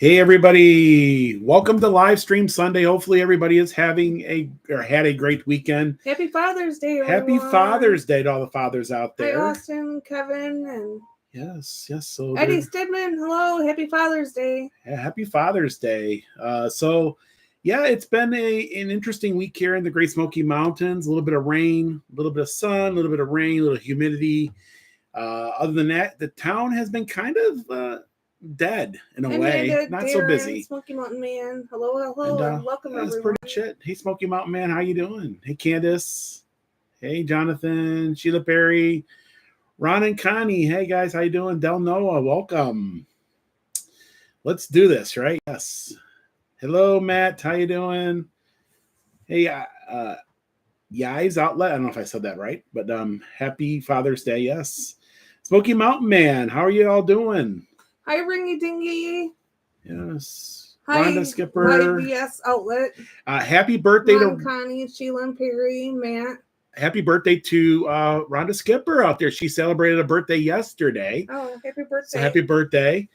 Hey everybody, welcome to Livestream Sunday. Hopefully everybody is having had a great weekend. Happy Father's Day, everyone. Happy Father's Day to all the fathers out there. Hi Austin, Kevin, and yes. So Eddie Stedman. Hello, happy Father's Day. Happy Father's Day. It's been an interesting week here in the Great Smoky Mountains. A little bit of rain, a little bit of sun, a little bit of rain, a little humidity. Other than that, the town has been kind of dead in a way, not Darren, so busy. Smoky Mountain Man, hello, and welcome that's everyone. Pretty shit. Hey, Smoky Mountain Man, how you doing? Hey, Candace. Hey, Jonathan, Sheila Perry, Ron and Connie. Hey guys, how you doing? Del Noah, welcome. Let's do this, right? Yes. Hello, Matt. How you doing? Hey, YITS Outlet. I don't know if I said that right, but happy Father's Day. Yes. Smoky Mountain Man, how are you all doing? Hi, Ringy Dingy. Yes. Hi, Rhonda Skipper. Hi, BS Outlet. Happy birthday Ron, to Connie, Sheila and Perry, Matt. Happy birthday to Rhonda Skipper out there. She celebrated a birthday yesterday. Oh, happy birthday. So happy birthday.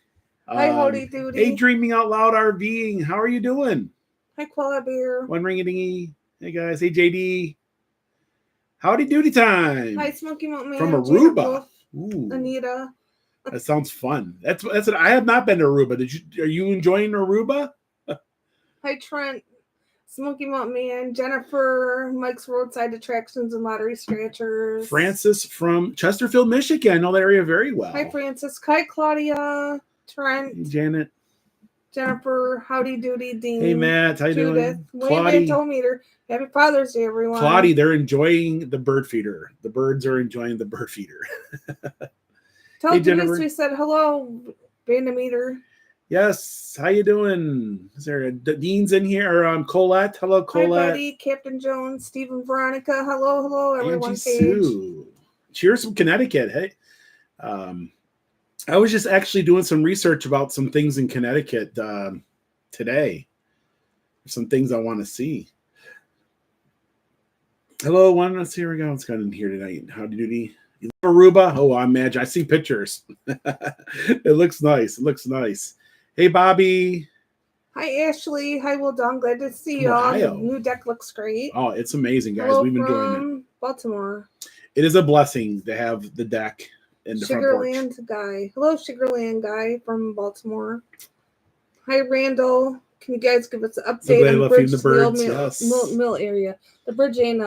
Hi, Howdy Doody. Hey, Dreaming Out Loud RVing. How are you doing? Hi, Koala Bear. One ring a dingy. Hey, guys. Hey, JD. Howdy Doody time. Hi, Smoky Mountain Man. From Aruba. Ooh. Anita. That sounds fun. That's it. I have not been to Aruba. Are you enjoying Aruba? Hi, Trent. Smoky Mountain Man, Jennifer, Mike's Roadside Attractions and Lottery Scratchers. Francis from Chesterfield, Michigan. I know that area very well. Hi, Francis. Hi, Claudia, Trent. Hey, Janet. Jennifer, Howdy Doody, Dean. Hey, Matt. How you Judith, doing? Wayne Tometer. Happy Father's Day, everyone. Claudia, they're enjoying the bird feeder. The birds are enjoying the bird feeder. Tell hey, Denise Jennifer. we said hello, Bandameter. Yes, how you doing? Is there Dean's in here? Or Colette? Hello, Colette. Hi, buddy. Captain Jones, Stephen, Veronica. Hello, everyone. Angie Sue. Cheers from Connecticut. Hey, I was just actually doing some research about some things in Connecticut today. Some things I want to see. Hello, one. Let's see. Here we go. What's got in here tonight? Howdy doody. You love Aruba? Oh, I imagine. I see pictures. It looks nice. It looks nice. Hey, Bobby. Hi, Ashley. Hi, Will Don. Glad to see you all. The new deck looks great. Oh, it's amazing, guys. Hello, we've been doing it. Baltimore. It is a blessing to have the deck in the front porch. Sugarland Guy. Hello, Sugarland Guy from Baltimore. Hi, Randall. Can you guys give us an update on the bridge mill area? The bridge ain't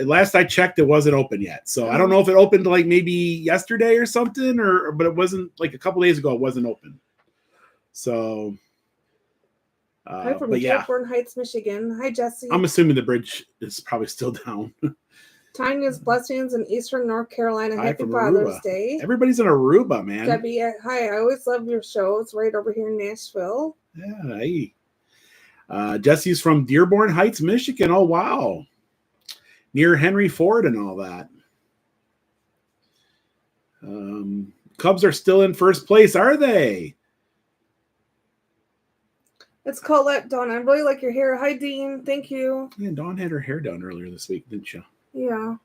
last I checked, it wasn't open yet. So I don't know if it opened like maybe yesterday or something, but it wasn't like a couple days ago. It wasn't open. So, hi from Dearborn Heights, Michigan. Hi, Jesse. I'm assuming the bridge is probably still down. Tanya's blessings in Eastern North Carolina. Happy Father's Day. Everybody's in Aruba, man. Debbie, hi. I always love your shows right over here in Nashville. Yeah, hey. Jesse's from Dearborn Heights, Michigan. Oh, wow. Near Henry Ford and all that. Cubs are still in first place, are they? It's Colette, Dawn. I really like your hair. Hi, Dean. Thank you. Yeah, Dawn had her hair done earlier this week, didn't she? Yeah.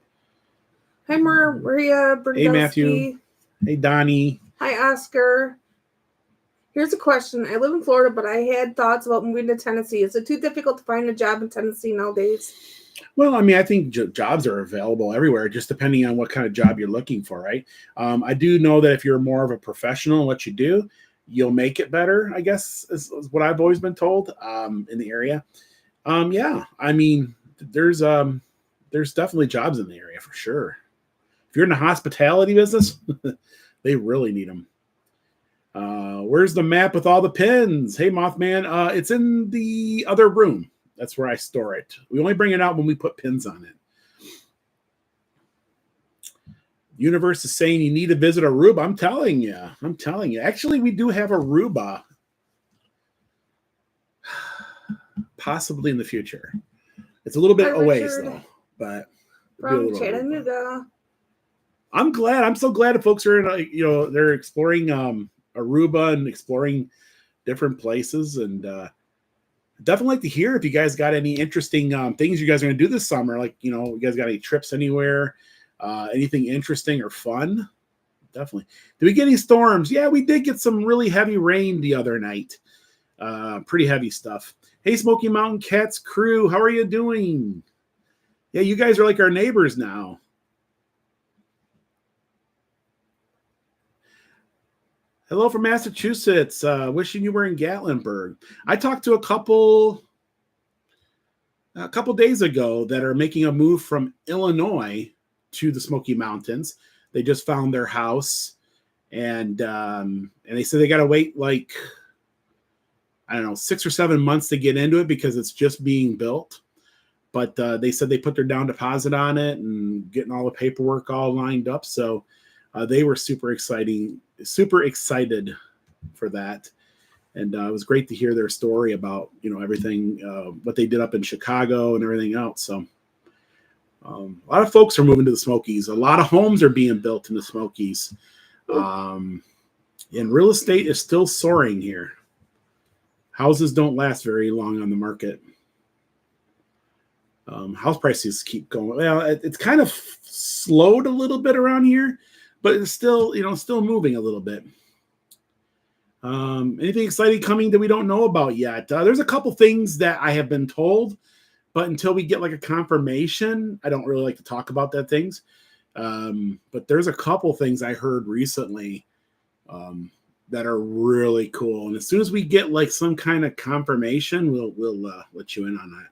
Hi, Maria. Hey, Matthew. Hey, Donnie. Hi, Oscar. Here's a question. I live in Florida, but I had thoughts about moving to Tennessee. Is it too difficult to find a job in Tennessee nowadays? Well, I mean, I think jobs are available everywhere, just depending on what kind of job you're looking for, right? I do know that if you're more of a professional in what you do, you'll make it better, I guess, is what I've always been told in the area. Yeah, I mean, there's definitely jobs in the area for sure. If you're in the hospitality business, they really need them. Where's the map with all the pins? Hey, Mothman, it's in the other room. That's where I store it. We only bring it out when we put pins on it. Universe is saying you need to visit Aruba. I'm telling you. Actually, we do have Aruba. Possibly in the future. It's a little bit away, though. But from Chattanooga. I'm glad. I'm so glad that folks are, they're exploring Aruba and exploring different places. And definitely like to hear if you guys got any interesting things you guys are going to do this summer. Like, you guys got any trips anywhere? Anything interesting or fun? Definitely. Did we get any storms? Yeah, we did get some really heavy rain the other night. Pretty heavy stuff. Hey, Smoky Mountain Cats crew, how are you doing? Yeah, you guys are like our neighbors now. Hello from Massachusetts. Wishing you were in Gatlinburg. I talked to a couple days ago that are making a move from Illinois to the Smoky Mountains. They just found their house, and they said they got to wait like, I don't know, 6 or 7 months to get into it because it's just being built. But they said they put their down deposit on it and getting all the paperwork all lined up. So they were super excited for that. And it was great to hear their story about, everything, what they did up in Chicago and everything else. So a lot of folks are moving to the Smokies. A lot of homes are being built in the Smokies. And real estate is still soaring here. Houses don't last very long on the market. House prices keep going. Well, it's kind of slowed a little bit around here, but it's still, still moving a little bit. Anything exciting coming that we don't know about yet? There's a couple things that I have been told, but until we get like a confirmation, I don't really like to talk about that things. But there's a couple things I heard recently that are really cool. And as soon as we get like some kind of confirmation, we'll let you in on that.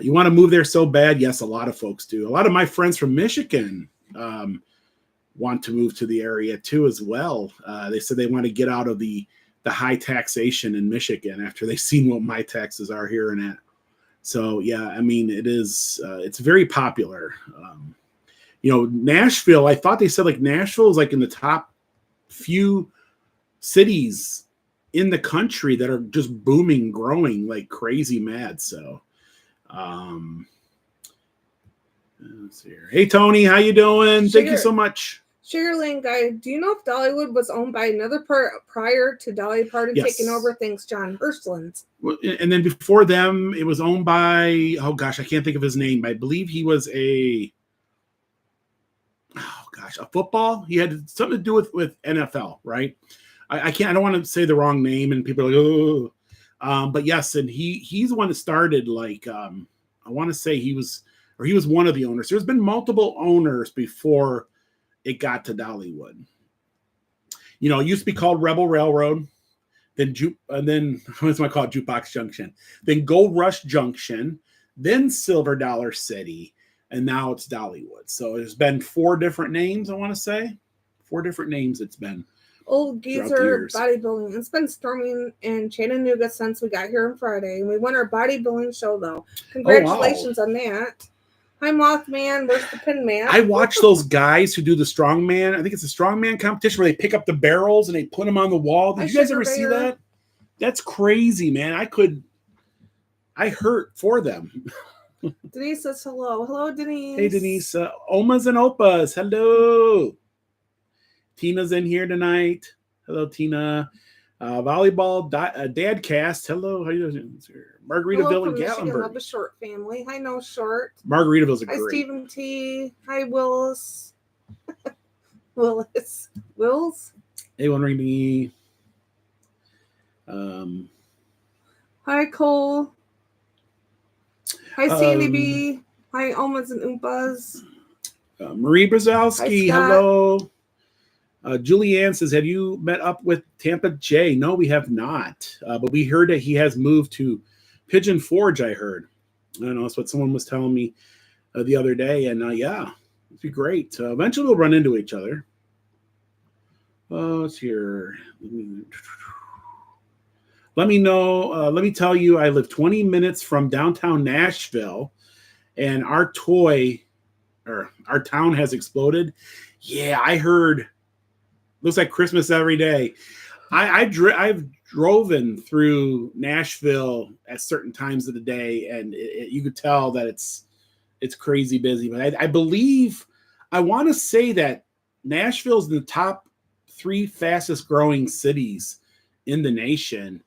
You want to move there so bad? Yes, a lot of folks do. A lot of my friends from Michigan want to move to the area too as well. They said they want to get out of the high taxation in Michigan after they've seen what my taxes are here and at. So yeah, I mean, it's very popular. Nashville, I thought they said like Nashville is like in the top few cities in the country that are just booming, growing like crazy mad. So let's see here. Hey Tony, how you doing? Thank you so much. Sugarland guy, do you know if Dollywood was owned by another prior to Dolly Parton taking over? Thanks, John Hirschland's. And then before them, it was owned by, oh gosh, I can't think of his name. I believe he was a football. He had something to do with NFL, right? I don't want to say the wrong name, and people are like, oh. But yes, and he's the one that started. Like, I want to say he was one of the owners. There's been multiple owners before it got to Dollywood. It used to be called Rebel Railroad, then what's it called? Jukebox Junction, then Gold Rush Junction, then Silver Dollar City, and now it's Dollywood. So there's been 4 different names, I want to say. 4 different names it's been. Old Geezer Bodybuilding. It's been storming in Chattanooga since we got here on Friday. We won our bodybuilding show, though. Congratulations on that. Hi, Mothman. Where's the Pin Man? I watch those guys who do the strongman. I think it's a strongman competition where they pick up the barrels and they put them on the wall. Did you guys ever see that? That's crazy, man. I hurt for them. Denise says hello. Hello, Denise. Hey, Denise. Omas and Opas. Hello. Tina's in here tonight. Hello, Tina. Volleyball Dadcast. Hello. How you doing? Margaritaville and Gatlinburg. Love a Short family. Hi, No Short. Margaritaville's great. Hi, Stephen T. Hi, Willis. Wills. Hey, one ring me. Hi, Cole. Hi, Sandy B. Hi, Omas and Oompas. Marie Brzezowski. Hello. Julianne says, have you met up with Tampa J? No, we have not. But we heard that he has moved to Pigeon Forge, I heard. I don't know. That's what someone was telling me the other day. And yeah, it'd be great. Eventually we'll run into each other. Let's hear. Let me know. Let me tell you, I live 20 minutes from downtown Nashville, and our town has exploded. Yeah, I heard. Looks like Christmas every day. I've driven through Nashville at certain times of the day, and you could tell that it's crazy busy. But I believe, I want to say that Nashville's in the top 3 fastest growing cities in the nation,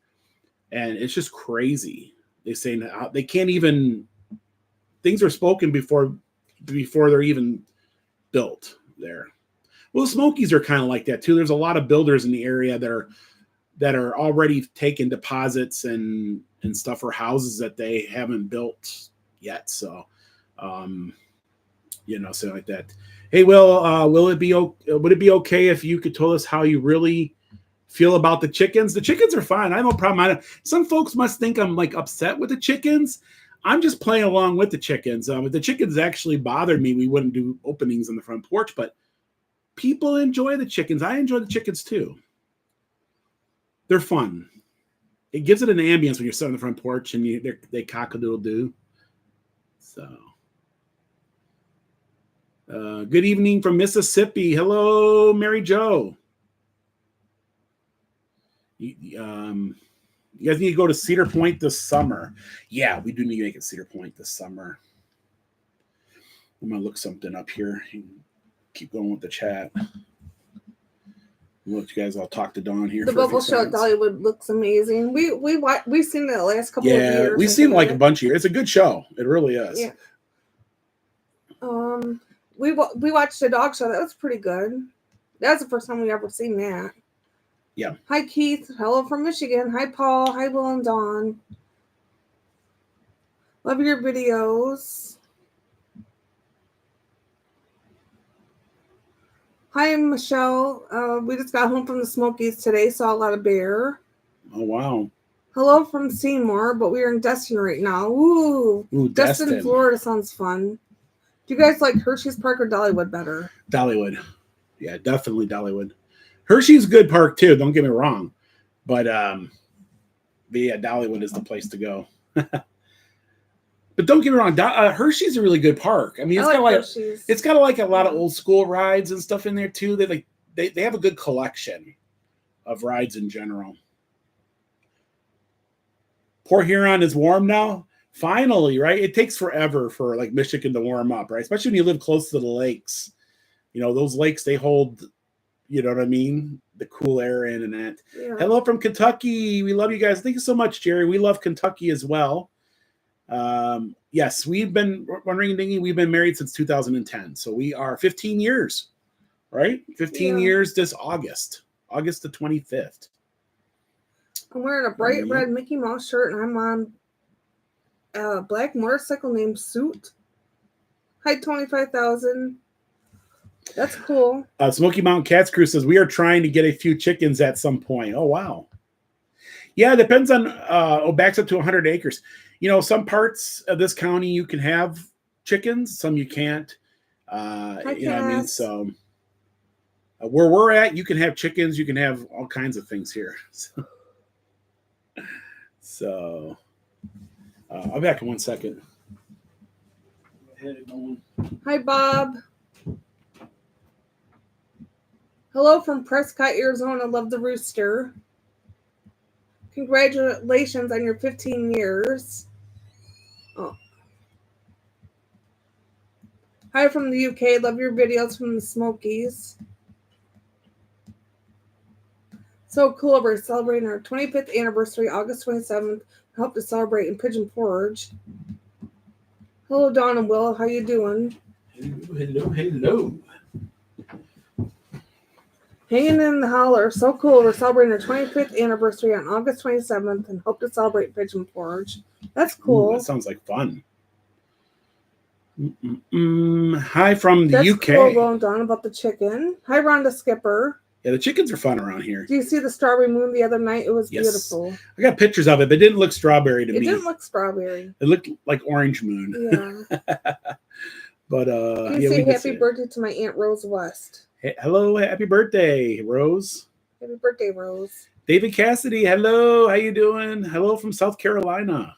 and it's just crazy. They say they can't even. Things are spoken before they're even built there. Well, the Smokies are kind of like that too. There's a lot of builders in the area that are that are already taking deposits and stuff for houses that they haven't built yet. So, you know, something like that. Hey, Will, would it be okay if you could tell us how you really feel about the chickens? The chickens are fine. I have no problem. Some folks must think I'm like upset with the chickens. I'm just playing along with the chickens. If the chickens actually bothered me, we wouldn't do openings on the front porch, but people enjoy the chickens. I enjoy the chickens too. They're fun. It gives it an ambience when you're sitting on the front porch and they cock-a-doodle-doo. So, good evening from Mississippi. Hello, Mary Jo. You guys need to go to Cedar Point this summer. Yeah, we do need to make it Cedar Point this summer. I'm going to look something up here. Keep going with the chat. Look, you guys, I'll talk to Dawn here. The bubble show at Dollywood looks amazing. We've seen it the last couple of years. Yeah, we've seen it like a bunch of years. It's a good show. It really is. Yeah. We watched the dog show. That was pretty good. That's the first time we ever seen that. Yeah. Hi, Keith. Hello from Michigan. Hi, Paul. Hi, Will and Dawn. Love your videos. Hi, Michelle. We just got home from the Smokies today. Saw a lot of bear. Oh, wow. Hello from Seymour, but we are in Destin right now. Ooh Destin, Florida sounds fun. Do you guys like Hershey's Park or Dollywood better? Dollywood. Yeah, definitely Dollywood. Hershey's a good park too, don't get me wrong. But yeah, Dollywood is the place to go. But don't get me wrong, Hershey's a really good park. I mean, it's got like a lot of old school rides and stuff in there too. They have a good collection of rides in general. Port Huron is warm now. Finally, right? It takes forever for like Michigan to warm up, right? Especially when you live close to the lakes. You know, those lakes, they hold, you know what I mean? The cool air in and that. Yeah. Hello from Kentucky. We love you guys. Thank you so much, Jerry. We love Kentucky as well. Yes, we've been married since 2010. So we are 15 years, right? 15 years this August the 25th. I'm wearing a bright red Mickey Mouse shirt and I'm on a black motorcycle named Suit. Hi, 25,000. That's cool. Smoky Mountain Cats Crew says we are trying to get a few chickens at some point. Oh, wow. Yeah, it depends on backs up to 100 acres. You know, some parts of this county you can have chickens, some you can't. You know what I mean? So where we're at, you can have chickens, you can have all kinds of things here. So I'll be back in 1 second. Hi, Bob. Hello from Prescott, Arizona. Love the rooster. Congratulations on your 15 years. Oh. Hi from the UK. Love your videos from the Smokies. So cool. We're celebrating our 25th anniversary, August 27th. I hope to celebrate in Pigeon Forge. Hello, Dawn and Will. How you doing? Hello. Hanging in the holler. So cool. We're celebrating our 25th anniversary on August 27th and hope to celebrate Pigeon Forge. That's cool. Ooh, that sounds like fun. Hi from the UK. Cool. Well done about the chicken. Hi, Rhonda Skipper. Yeah, the chickens are fun around here. Do you see the strawberry moon the other night? It was beautiful. I got pictures of it, but it didn't look strawberry to me. It didn't look strawberry. It looked like orange moon. Yeah. But can you say happy birthday to my Aunt Rose West? Hey, hello, happy birthday, Rose. Happy birthday, Rose. David Cassidy, hello, how you doing? Hello from South Carolina.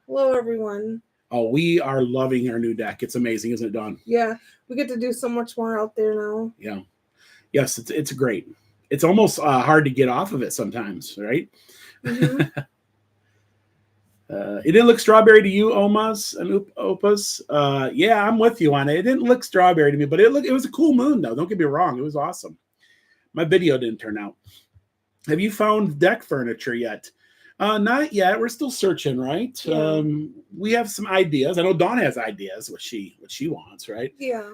Hello, everyone. Oh, we are loving our new deck. It's amazing, isn't it, Dawn? Yeah, we get to do so much more out there now. Yeah. Yes, it's great. It's almost hard to get off of it sometimes, right? Mm-hmm. It didn't look strawberry to you, Omas and Opas. Yeah, I'm with you on it. It didn't look strawberry to me, but it was a cool moon, though. Don't get me wrong. It was awesome. My video didn't turn out. Have you found deck furniture yet? Not yet. We're still searching, right? Yeah. We have some ideas. I know Dawn has ideas, what she wants, right? Yeah.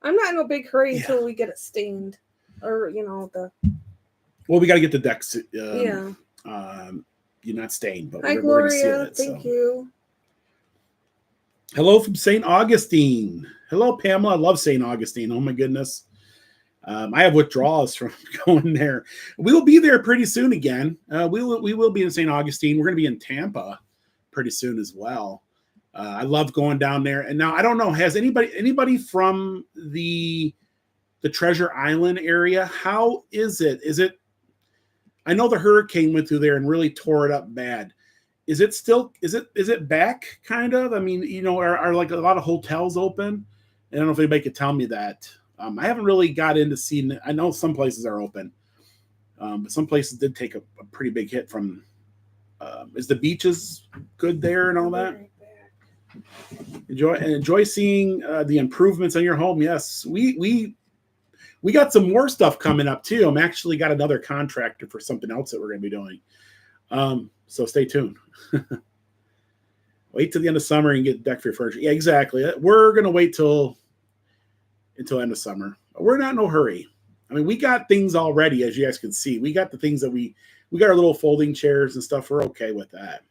I'm not in a big hurry until we get it stained, or Well, we got to get the decks. Yeah. You're not stained, but Hi, we're Gloria. going to seal it. Thank you. Hello from St. Augustine. Hello, Pamela. I love St. Augustine. Oh my goodness. I have withdrawals from going there. We will be there pretty soon again. We will be in St. Augustine. We're going to be in Tampa pretty soon as well. I love going down there. And now I don't know, has anybody from the Treasure Island area? How is it? I know the hurricane went through there and really tore it up bad. Is it back kind of? I mean, you know, are like a lot of hotels open? I don't know if anybody could tell me that. I haven't really got into seeing it. I know some places are open, but some places did take a pretty big hit from. Is the beaches good there and all that? Enjoy seeing the improvements on your home. Yes, we got some more stuff coming up too. I'm actually got another contractor for something else that we're going to be doing. So stay tuned. Wait till the end of summer and get deck for your furniture. Yeah, exactly. We're going to wait until end of summer. We're not in no hurry. I mean, we got things already, as you guys can see. We got the things that we got our little folding chairs and stuff. We're okay with that.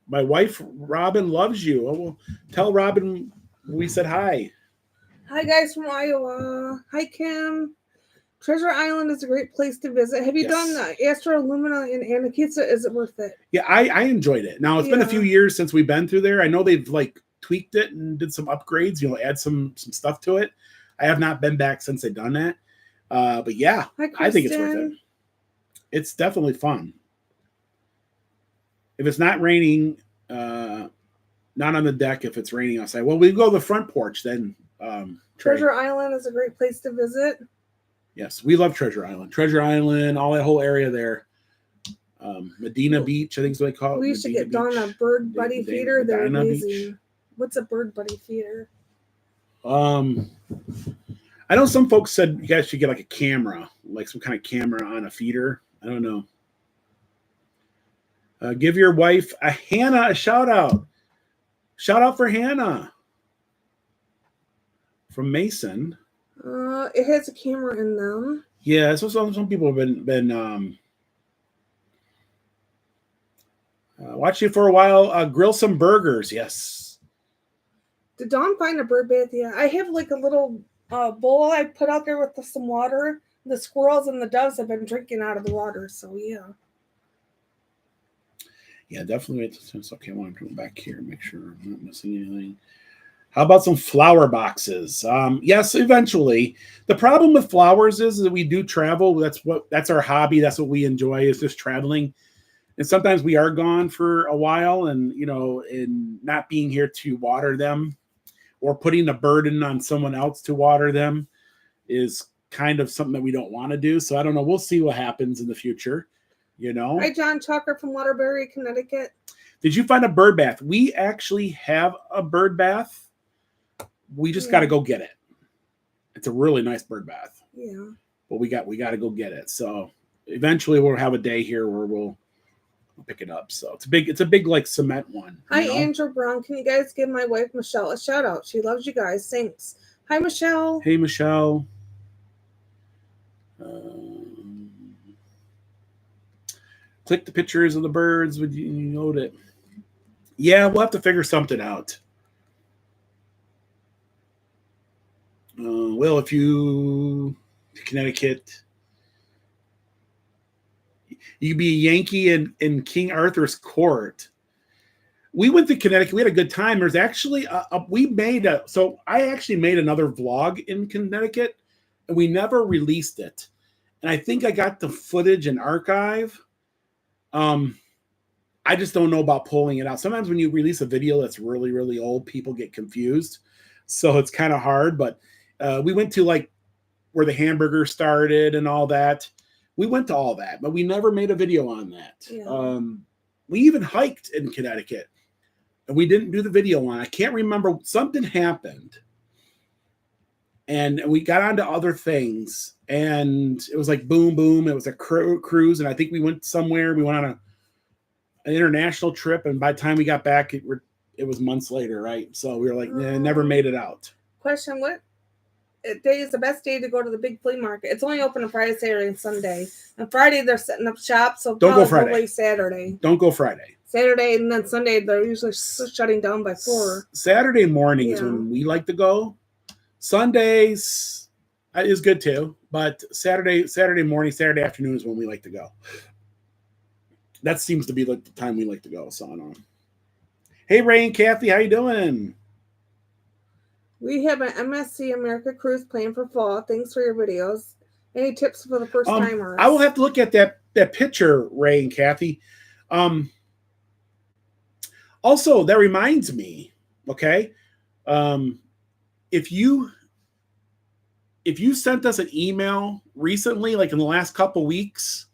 My wife, Robin, loves you. Well, tell Robin we said hi. Hi, guys from Iowa. Hi, Kim. Treasure Island is a great place to visit. Have you done Astro Lumina in Anakita? Is it worth it? Yeah, I enjoyed it. Now, it's been a few years since we've been through there. I know they've like tweaked it and did some upgrades, you know, add some stuff to it. I have not been back since they've done that. But yeah, I think it's worth it. It's definitely fun. If it's not raining, not on the deck. If it's raining outside, well, we go to the front porch then. Treasure Island is a great place to visit. Yes, we love Treasure Island. Treasure Island, all that whole area there. Medina Beach, I think is what they call it. We should get Dawn a bird buddy feeder. They're amazing. Beach. What's a bird buddy feeder? I know some folks said you guys should get like a camera, like some kind of camera on a feeder. I don't know. Give your wife Hannah a shout out. Shout out for Hannah from Mason. It has a camera in them. Yeah, so some people have been watching for a while. Grill some burgers. Yes. Did Dawn find a bird bath? Yeah, I have like a little bowl I put out there with some water. The squirrels and the doves have been drinking out of the water. So yeah. Yeah, definitely. It's okay. I want to go back here and make sure I'm not missing anything. How about some flower boxes? Yes, eventually. The problem with flowers is that we do travel. That's our hobby. That's what we enjoy, is just traveling. And sometimes we are gone for a while, and and not being here to water them or putting a burden on someone else to water them is kind of something that we don't want to do. So I don't know. We'll see what happens in the future. Hi, John Chalker from Waterbury, Connecticut. Did you find a bird bath? We actually have a bird bath. We just got to go get it. It's a really nice bird bath. Yeah. But we got to go get it. So eventually we'll have a day here where we'll pick it up. So it's a big like cement one. Hi, Andrew Brown. Can you guys give my wife Michelle a shout out? She loves you guys. Thanks. Hi, Michelle. Hey, Michelle. Click the pictures of the birds. Would you note it? Yeah, we'll have to figure something out. Well, if you Connecticut, you could be a Yankee in King Arthur's court. We went to Connecticut. We had a good time. There's actually I actually made another vlog in Connecticut, and we never released it. And I think I got the footage and archive. I just don't know about pulling it out. Sometimes when you release a video that's really, really old, people get confused. So it's kind of hard, but we went to like where the hamburger started and all that. We went to all that, but we never made a video on that. Yeah. We even hiked in Connecticut, and we didn't do the video on. I can't remember. Something happened, and we got onto other things, and it was like boom, boom. It was a cruise, and I think we went somewhere. We went on an international trip, and by the time we got back, it was months later, right? So we were like, never made it out. Question: What day is the best day to go to the big flea market. It's only open on Friday, Saturday, and Sunday. On Friday, they're setting up shop, so don't go Friday. Saturday. Don't go Friday. Saturday, and then Sunday, they're usually shutting down by 4. Saturday morning is when we like to go. Sundays is good too, but Saturday morning, Saturday afternoon is when we like to go. That seems to be like the time we like to go. So I don't know. Hey, Ray and Kathy, how you doing? We have an MSC America cruise planned for fall. Thanks for your videos. Any tips for the first timers? I will have to look at that picture, Ray and Kathy. Also, that reminds me, okay, if you sent us an email recently, like in the last couple weeks,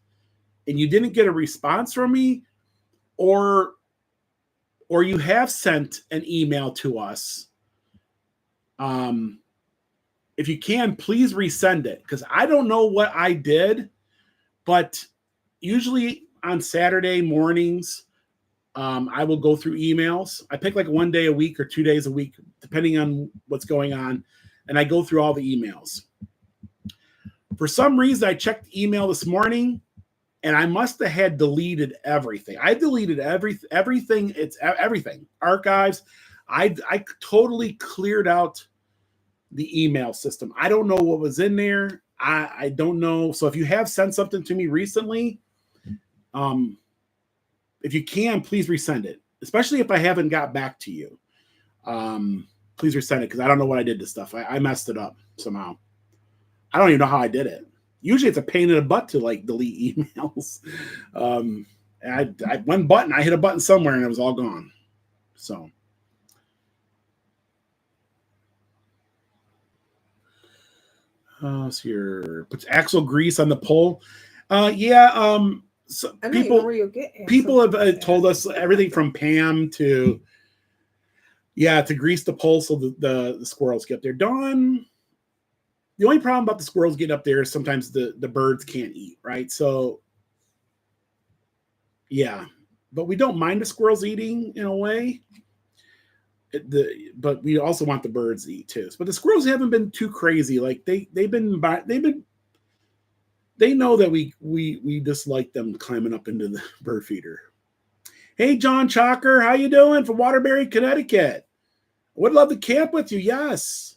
and you didn't get a response from me, or you have sent an email to us, if you can, please resend it, because I don't know what I did, but usually on Saturday mornings, I will go through emails. I pick like 1 day a week or 2 days a week, depending on what's going on, and I go through all the emails. For some reason, I checked email this morning, and I must have had deleted everything. I deleted everything. It's everything. Archives. I totally cleared out the email system. I don't know what was in there. I don't know. So if you have sent something to me recently, if you can, please resend it, especially if I haven't got back to you. Please resend it, because I don't know what I did to stuff. I messed it up somehow. I don't even know how I did it. Usually it's a pain in the butt to like delete emails. And I one button, I hit a button somewhere and it was all gone. So. So your puts axle grease on the pole. Yeah. So people have told us everything from Pam to grease the pole so the squirrels get there. Dawn. The only problem about the squirrels getting up there is sometimes the birds can't eat, right? So, yeah. But we don't mind the squirrels eating in a way. But we also want the birds to eat too. But the squirrels haven't been too crazy. Like they know that we dislike them climbing up into the bird feeder. Hey, John Chalker, how you doing from Waterbury, Connecticut? Would love to camp with you. Yes.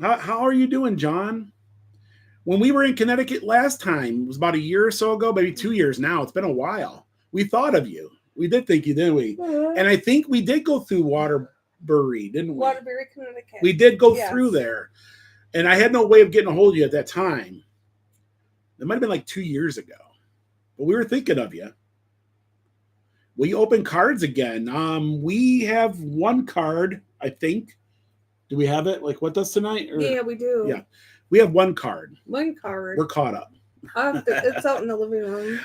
How are you doing, John? When we were in Connecticut last time, it was about a year or so ago, maybe 2 years now. It's been a while. We thought of you. We did think you, didn't we? Mm-hmm. And I think we did go through Waterbury, didn't we? Waterbury, Connecticut. We did go through there. And I had no way of getting a hold of you at that time. It might have been like 2 years ago. But we were thinking of you. We open cards again. We have one card, I think. Do we have it? Like what does tonight? Or? Yeah, we do. Yeah. We have one card. One card. We're caught up. It's out in the living room.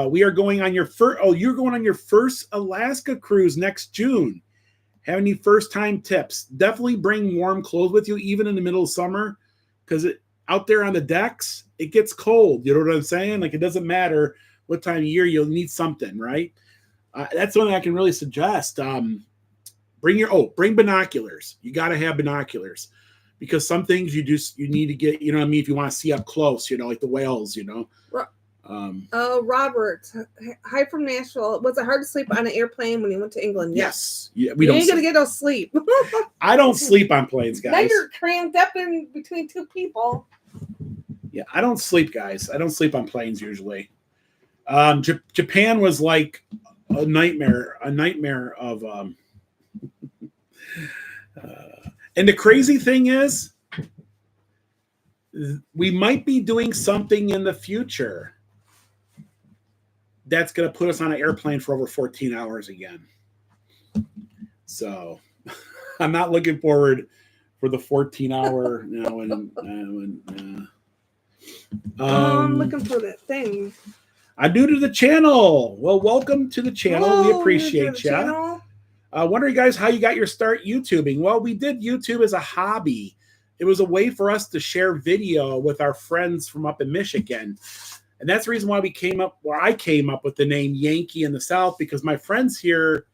We are going on your first, you're going on your first Alaska cruise next June. Have any first time tips? Definitely bring warm clothes with you, even in the middle of summer, because out there on the decks, it gets cold. You know what I'm saying? Like it doesn't matter what time of year, you'll need something, right? That's one I can really suggest. Bring binoculars. You got to have binoculars, because some things you need to get, you know what I mean? If you want to see up close, like the whales, Robert, hi from Nashville. Was it hard to sleep on an airplane when you went to England? Yes. Yeah, you ain't going to get no sleep. I don't sleep on planes, guys. Now you're crammed up in between two people. Yeah, I don't sleep, guys. I don't sleep on planes usually. Japan was like a nightmare of and the crazy thing is, we might be doing something in the future that's going to put us on an airplane for over 14 hours again. So I'm not looking forward for the 14-hour now. I'm looking for that thing. I'm new to the channel. Well, welcome to the channel. Hello, we appreciate you. Wondering, guys, how you got your start YouTubing? Well, we did YouTube as a hobby. It was a way for us to share video with our friends from up in Michigan. And that's the reason why I came up with the name Yankee in the South, because my friends here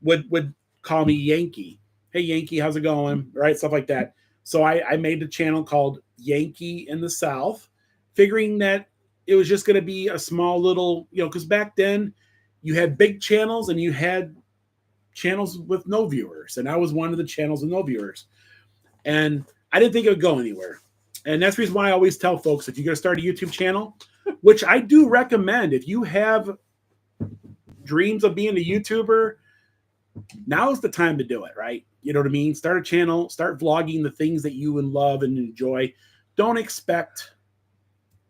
would call me Yankee. hey Yankee, how's it going? Right, stuff like that. So I made a channel called Yankee in the South, figuring that it was just going to be a small little, because back then you had big channels and you had channels with no viewers, and I was one of the channels with no viewers, and I didn't think it would go anywhere. And that's the reason why I always tell folks, if you're going to start a YouTube channel, which I do recommend, if you have dreams of being a YouTuber, now's the time to do it, right? You know what I mean? Start a channel, start vlogging the things that you love and enjoy. Don't expect,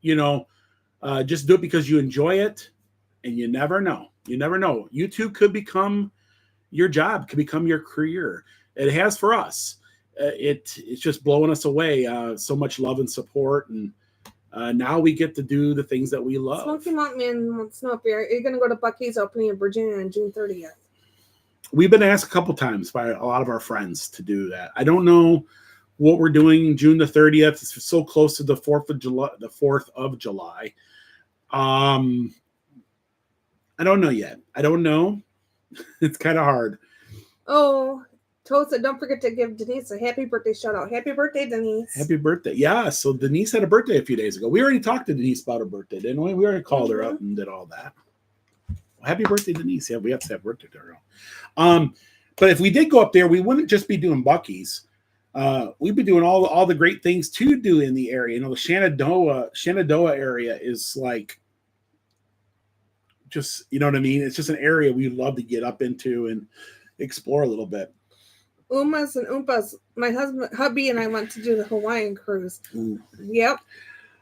just do it because you enjoy it, and you never know. You never know. YouTube could become your job, could become your career. It has for us. It's just blowing us away. So much love and support, and now we get to do the things that we love. Smoky Mountain Man wants to know if you're going to go to Bucky's opening in Virginia on June 30th. We've been asked a couple times by a lot of our friends to do that. I don't know what we're doing June the 30th. It's so close to the 4th of July. The 4th of July. I don't know yet. I don't know. It's kind of hard. Oh, Tosa, don't forget to give Denise a happy birthday shout out. Happy birthday, Denise. Happy birthday. Yeah, so Denise had a birthday a few days ago. We already talked to Denise about her birthday, didn't we? We already called her up and did all that. Well, happy birthday, Denise. Yeah, we have to have birthday to her. But if we did go up there, we wouldn't just be doing Bucky's. We'd be doing all the great things to do in the area. The Shenandoah area is like, just, you know what I mean? It's just an area we'd love to get up into and explore a little bit. Umas and Oompas. My hubby and I went to do the Hawaiian cruise. Ooh. Yep.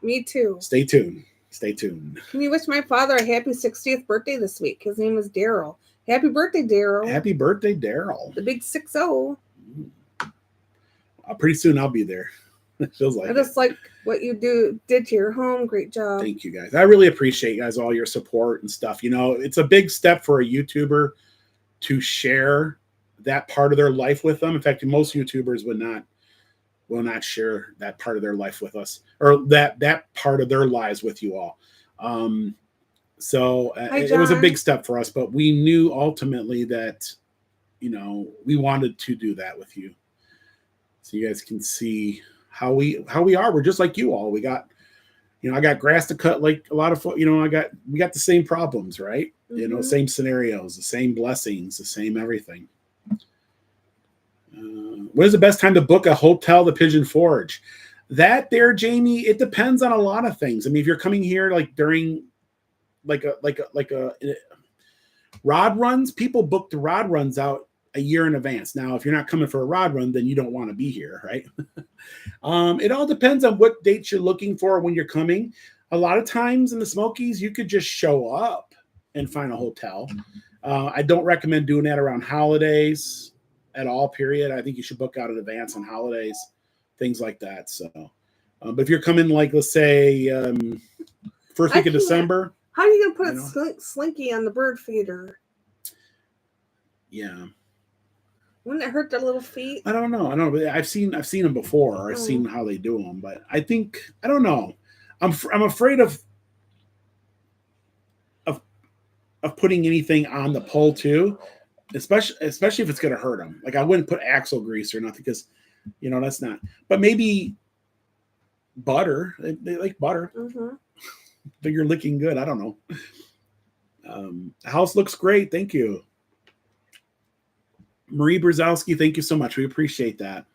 Me too. Stay tuned. Stay tuned. Can you wish my father a happy 60th birthday this week? His name is Daryl. Happy birthday, Daryl. Happy birthday, Daryl. The big 6-0. Pretty soon I'll be there. It feels like I just like what you did to your home. Great job. Thank you, guys. I really appreciate you guys, all your support and stuff. It's a big step for a YouTuber to share that part of their life with them. In fact, most YouTubers will not share that part of their life with us, or that part of their lives with you all. So it was a big step for us, but we knew ultimately that, we wanted to do that with you. So you guys can see how we are. We're just like you all. We got, I got grass to cut like a lot of, we got the same problems, right? Mm-hmm. Same scenarios, the same blessings, the same everything. When is the best time to book a hotel, the Pigeon Forge? That there, Jamie, it depends on a lot of things. I mean, if you're coming here like during like a rod runs, people book the rod runs out a year in advance. Now, if you're not coming for a rod run, then you don't want to be here, right? It all depends on what dates you're looking for when you're coming. A lot of times in the Smokies, you could just show up and find a hotel. I don't recommend doing that around holidays at all, period. I think you should book out in advance on holidays, things like that. So, but if you're coming, like, let's say, first week of December. How are you going to put Slinky on the bird feeder? Yeah. Wouldn't it hurt their little feet? I don't know. But I've seen them before. I've seen how they do them, but I don't know. I'm afraid of putting anything on the pole too, especially if it's going to hurt them. Like, I wouldn't put axle grease or nothing, because that's not. But maybe butter. They like butter. Mm-hmm. But you're looking good. I don't know. The house looks great. Thank you. Marie Brzezowski, thank you so much. We appreciate that.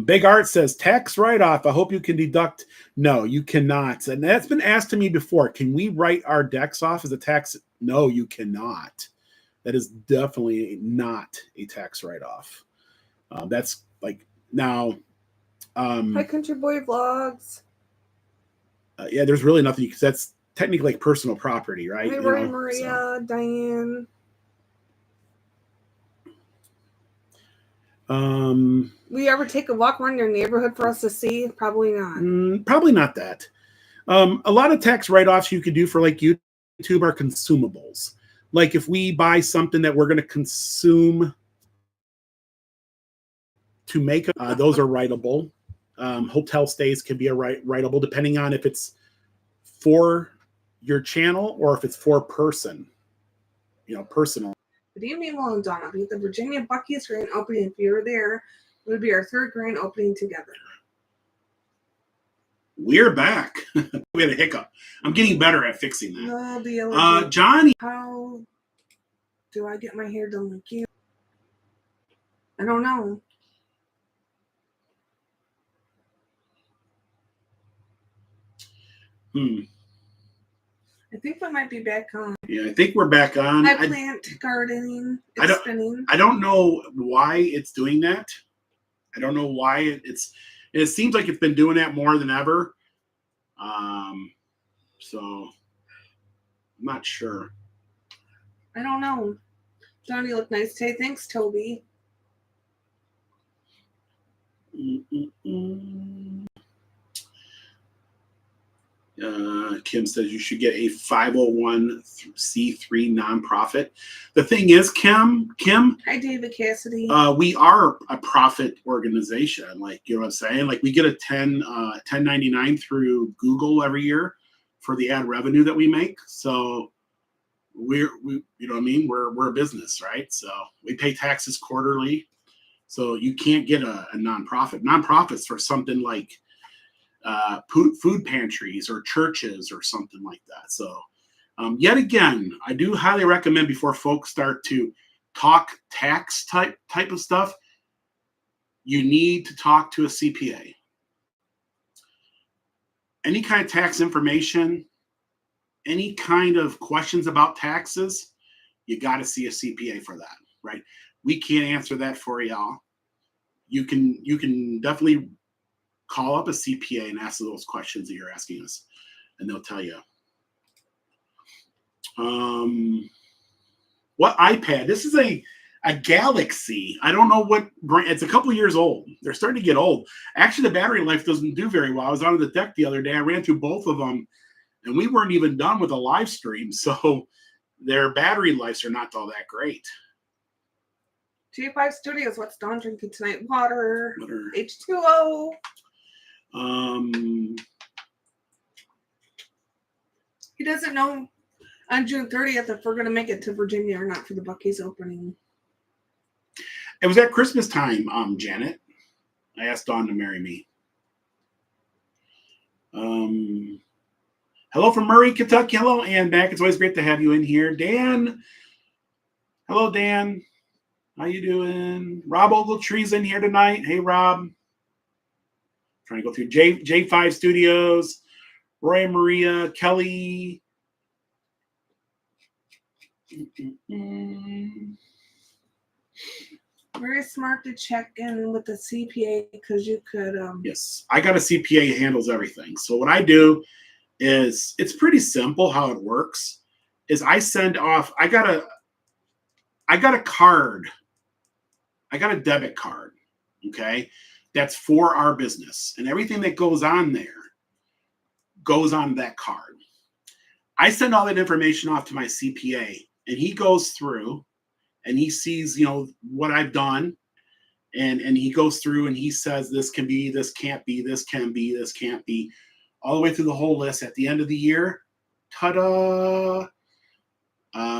Big Art says, tax write-off. I hope you can deduct. No, you cannot. And that's been asked to me before. Can we write our decks off as a tax? No, you cannot. That is definitely not a tax write-off. That's like now. Hi, Country Boy Vlogs. Yeah, there's really nothing, because that's technically like personal property, right? Hi, Roy, Maria, so. Diane. Will you ever take a walk around your neighborhood for us to see? Probably not. Probably not that. A lot of tax write-offs you could do for like YouTube are consumables. Like if we buy something that we're going to consume to make, those are writable. Hotel stays can be writable, depending on if it's for your channel or if it's for personal. But Amy Will and Donna be at the Virginia Buc-ee's grand opening. If you were there, it would be our third grand opening together. We're back. We had a hiccup. I'm getting better at fixing that. No, the Johnny. How do I get my hair done like you? I don't know. I think we might be back on. Yeah, I think we're back on. I plant gardening. It's spinning. I don't know why it's doing that. I don't know why it seems like it's been doing that more than ever. So I'm not sure. I don't know. Johnny looked nice today. Thanks, Toby. Kim says you should get a 501c3 nonprofit. The thing is, Kim. Hi, David Cassidy. We are a profit organization. Like, you know what I'm saying? Like, we get a 1099 through Google every year for the ad revenue that we make. So we you know what I mean? We're a business, right? So we pay taxes quarterly. So you can't get a nonprofit. Nonprofits for something like food pantries or churches or something like that. So yet again, I do highly recommend before folks start to talk tax type of stuff, you need to talk to a CPA. Any kind of tax information, any kind of questions about taxes, you got to see a CPA for that, right? We can't answer that for y'all. You can definitely call up a CPA and ask those questions that you're asking us, and they'll tell you. What iPad? This is a Galaxy. I don't know what brand. It's a couple years old. They're starting to get old. Actually, the battery life doesn't do very well. I was on the deck the other day. I ran through both of them, and we weren't even done with a live stream, so their battery lives are not all that great. G5 Studios, what's Dawn drinking tonight? Water. H2O. He doesn't know on June 30th if we're going to make it to Virginia or not for the Buc-ee's opening. It was at Christmas time, Janet. I asked Dawn to marry me. Hello from Murray, Kentucky. Hello, Ann back. It's always great to have you in here. Dan. Hello, Dan. How you doing? Rob Ogletree's in here tonight. Hey, Rob. Trying to go through J5 Studios, Roy and Maria, Kelly. Very smart to check in with the CPA because you could. Yes, I got a CPA who handles everything. So what I do is it's pretty simple how it works. Is I send off. I got a card. I got a debit card. Okay. That's for our business, and everything that goes on there goes on that card. I send all that information off to my CPA, and he goes through and he sees, you know, what I've done, and he goes through and he says this can be, this can't be, this can be, this can't be, all the way through the whole list. At the end of the year, ta-da!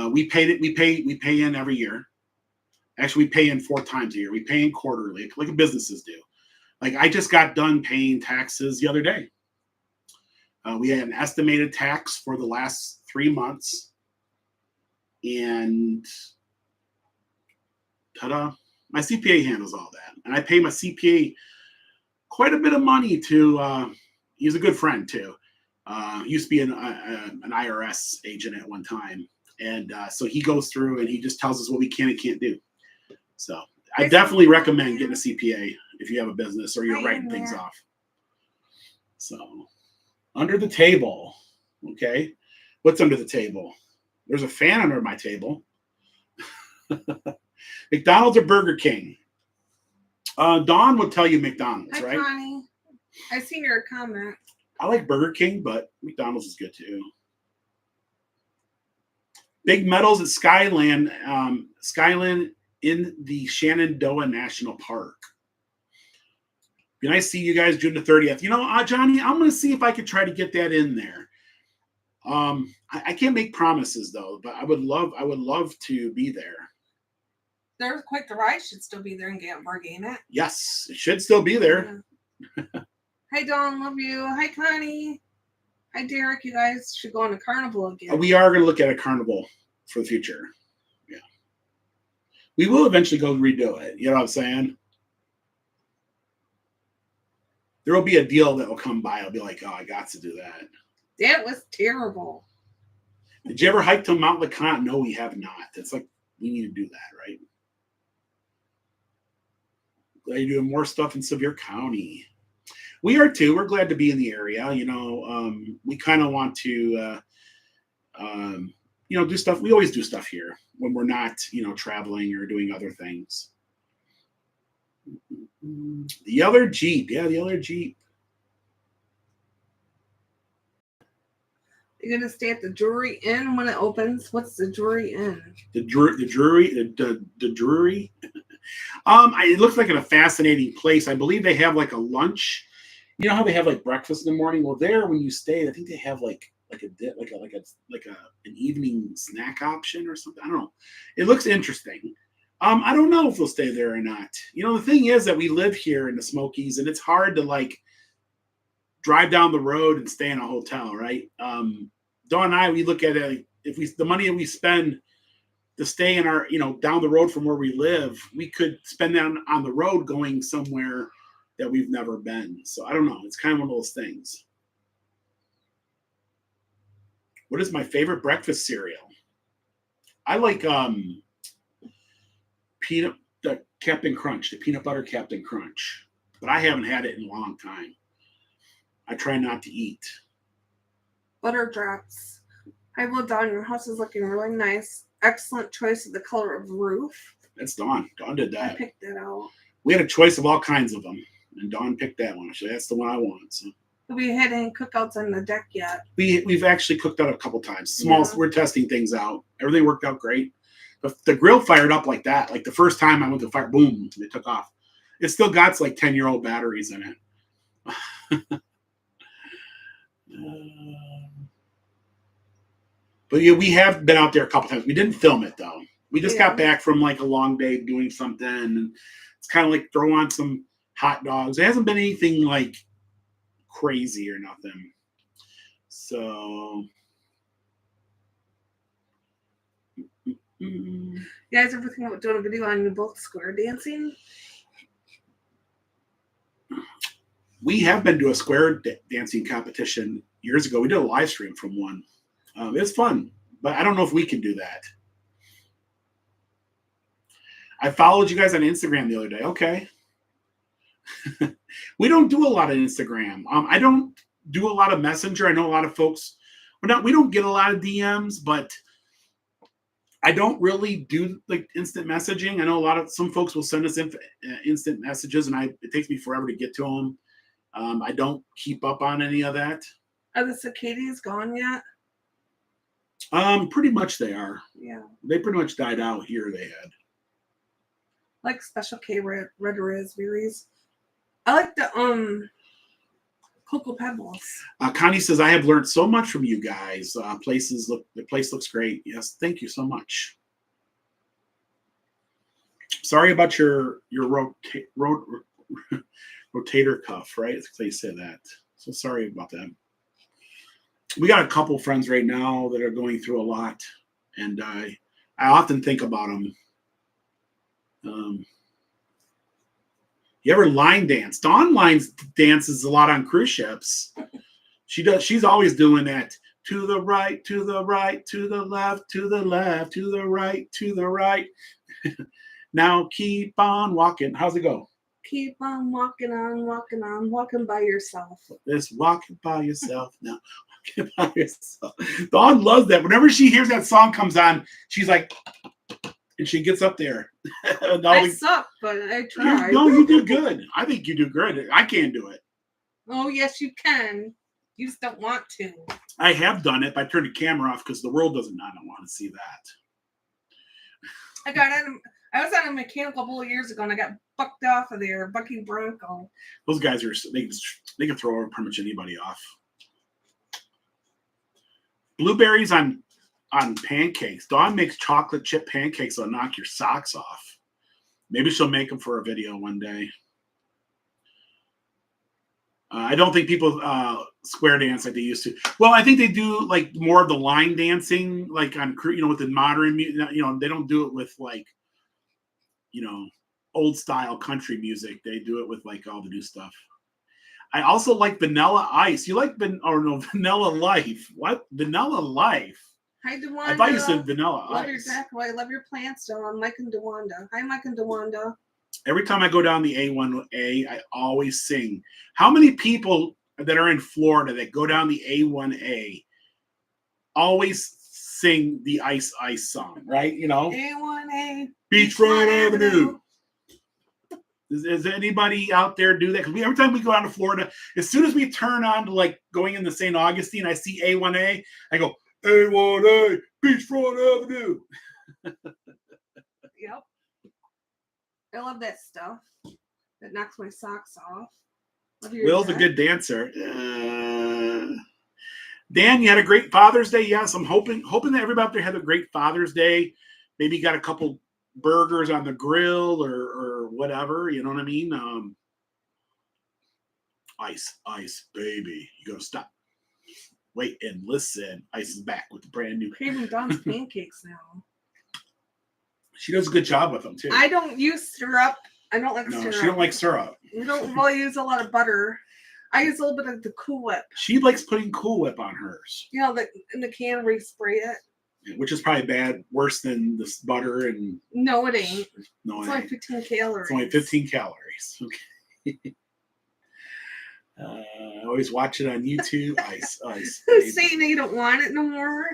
We pay in every year. Actually, we pay in 4 times a year. We pay in quarterly, like businesses do. Like, I just got done paying taxes the other day. We had an estimated tax for the last 3 months. And ta-da, my CPA handles all that. And I pay my CPA quite a bit of money to, he's a good friend too. Used to be an IRS agent at one time. And so he goes through and he just tells us what we can and can't do. So I definitely recommend getting a CPA if you have a business or you're writing things off. So under the table, okay. What's under the table? There's a fan under my table. McDonald's or Burger King? Dawn would tell you McDonald's, Hi, right? Connie. I seen your comment. I like Burger King, but McDonald's is good too. Big Metals at Skyland. Skyland in the Shenandoah National Park. Be nice to see you guys June the 30th. You know, Johnny, I'm going to see if I could try to get that in there. I can't make promises though, but I would love to be there. there's quite the ride should still be there in Gatlinburg, ain't it? Yes, it should still be there. Yeah. Hi, Dawn. Love you. Hi, Connie. Hi, Derek. You guys should go on a carnival again. We are going to look at a carnival for the future. Yeah. We will eventually go redo it. You know what I'm saying? There will be a deal that will come by. I'll be like, oh, I got to do that. That was terrible. Did you ever hike to Mount LeConte? No, we have not. It's like, we need to do that, right? Glad you're doing more stuff in Sevier County. We are too. We're glad to be in the area. You know, we kind of want to, you know, do stuff. We always do stuff here when we're not, you know, traveling or doing other things. The other Jeep. Yeah, the other Jeep. You're going to stay at the Drury Inn when it opens? What's the Drury Inn? The Drury. It looks like a fascinating place. I believe they have like a lunch. You know how they have like breakfast in the morning? Well, there when you stay, I think they have an evening snack option or something. I don't know. It looks interesting. I don't know if they'll stay there or not. You know, the thing is that we live here in the Smokies, and it's hard to like drive down the road and stay in a hotel, right? Dawn and I, we look at it, if the money that we spend to stay in our, you know, down the road from where we live, we could spend that on the road going somewhere that we've never been. So I don't know. It's kind of one of those things. What is my favorite breakfast cereal? I like the Captain Crunch, the peanut butter Captain Crunch, but I haven't had it in a long time. I try not to eat. Butter drops. Hi, well, Dawn, your house is looking really nice. Excellent choice of the color of roof. That's Dawn. Dawn did that. I picked that out. We had a choice of all kinds of them, and Dawn picked that one. So that's the one I want. So we had any cookouts on the deck yet? We've actually cooked out a couple times. Small. Yeah. We're testing things out. Everything worked out great. The grill fired up like that. Like the first time I went to fire, boom, it took off. It still got like 10-year-old batteries in it. But yeah, we have been out there a couple times. We didn't film it though. We just got back from like a long day doing something, and it's kind of like throw on some hot dogs. It hasn't been anything like crazy or nothing. So, you guys ever think about doing a video on you both square dancing? We have been to a square dancing competition years ago. We did a live stream from one. It was fun, but I don't know if we can do that. I followed you guys on Instagram the other day. Okay. We don't do a lot of Instagram. I don't do a lot of Messenger. I know a lot of folks, we don't get a lot of DMs, but I don't really do like instant messaging. I know some folks will send us instant messages, and it takes me forever to get to them. I don't keep up on any of that. Are the cicadas gone yet? Pretty much they are. Yeah. They pretty much died out here. They had. Like Special K red raspberries. I like the Cocoa Pebbles. Connie says, I have learned so much from you guys. The place looks great. Yes, thank you so much. Sorry about your rotator cuff, right? That's how you say that. So sorry about that. We got a couple friends right now that are going through a lot, and I often think about them. You ever line dance? Dawn dances a lot on cruise ships. She's always doing that. To the right, to the right, to the left, to the left, to the right, to the right. Now keep on walking. How's it go? Keep on, walking by yourself. Just walking by yourself now. Walking by yourself. Dawn loves that. Whenever she hears that song comes on, she's like, and she gets up there. I suck, but I try. You do good. I think you do good. I can't do it. Oh, yes, you can. You just don't want to. I have done it, but I turned the camera off because the world doesn't want to see that. I was on a mechanic a couple of years ago, and I got bucked off of there. Bucky Bronco. Those guys they can throw pretty much anybody off. Blueberries on pancakes. Dawn makes chocolate chip pancakes that'll knock your socks off. Maybe she'll make them for a video one day. I don't think people square dance like they used to. Well, I think they do like more of the line dancing, like on with the modern, they don't do it with like, old style country music. They do it with like all the new stuff. I also like Vanilla Ice. You like Vanilla Life? What? Vanilla Life? Hi, DeWanda. I thought you said Vanilla love Ice. Your deck. I love your plants, though. I'm Mike and DeWanda. Hi, Mike and DeWanda. Every time I go down the A1A, I always sing. How many people that are in Florida that go down the A1A always sing the Ice Ice song, right? A1A. Beachfront Avenue. Does anybody out there do that? Because every time we go down to Florida, as soon as we turn on to like going into St. Augustine, I see A1A. I go, A1A, Beachfront Avenue. Yep. I love that stuff. That knocks my socks off. Will's a good dancer. Dan, you had a great Father's Day. Yes, I'm hoping that everybody out there had a great Father's Day. Maybe you got a couple burgers on the grill or whatever. You know what I mean? Ice, baby. You gotta stop. Wait and listen. Ice is back with the brand new. Craving Dawn's pancakes now. She does a good job with them too. I don't use syrup. I don't like syrup. No, she don't like syrup. We don't really use a lot of butter. I use a little bit of the Cool Whip. She likes putting Cool Whip on hers. In the can where you spray it. Which is probably worse than this butter and. No, it ain't. No, it's only 15 calories. It's only 15 calories. Okay. I always watch it on YouTube. Ice. Who's saying you don't want it no more?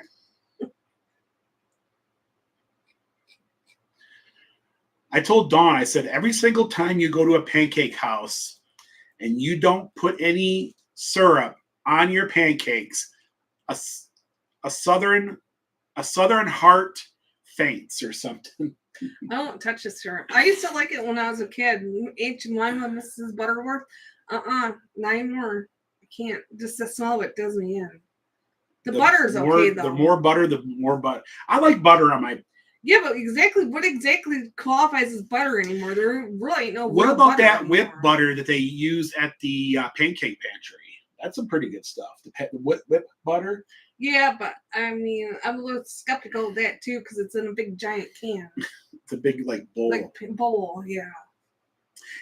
I told Dawn, I said, every single time you go to a pancake house and you don't put any syrup on your pancakes, a southern heart faints or something. I don't touch the syrup. I used to like it when I was a kid. H1 with Mrs. Butterworth. Not anymore. I can't. Just the smell of it does me in. The butter's okay though. The more butter, the more butter. I like butter on my. Yeah, but what exactly qualifies as butter anymore? There really ain't no. What about that whip butter that they use at the pancake pantry? That's some pretty good stuff. The whip butter. Yeah, but I mean, I'm a little skeptical of that too because it's in a big giant can. It's a big bowl. Like bowl, yeah.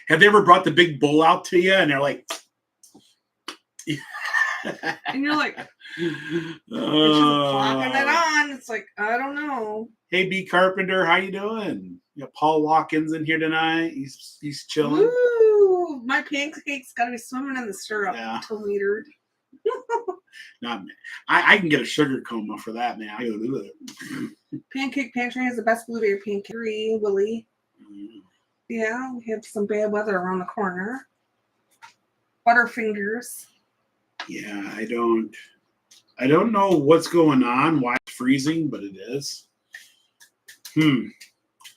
Have they ever brought the big bowl out to you and they're like, and you're like, flopping it on. It's like, I don't know. Hey, B. Carpenter, how you doing? You got Paul Watkins in here tonight. He's chilling. Ooh, my pancake's got to be swimming in the syrup. Yeah. 2 liter. Not me. I can get a sugar coma for that, man. I go, Pancake Pantry has the best blueberry pancake. Willie. Yeah, we have some bad weather around the corner. Butterfingers. Yeah, I don't know what's going on, why it's freezing, but it is.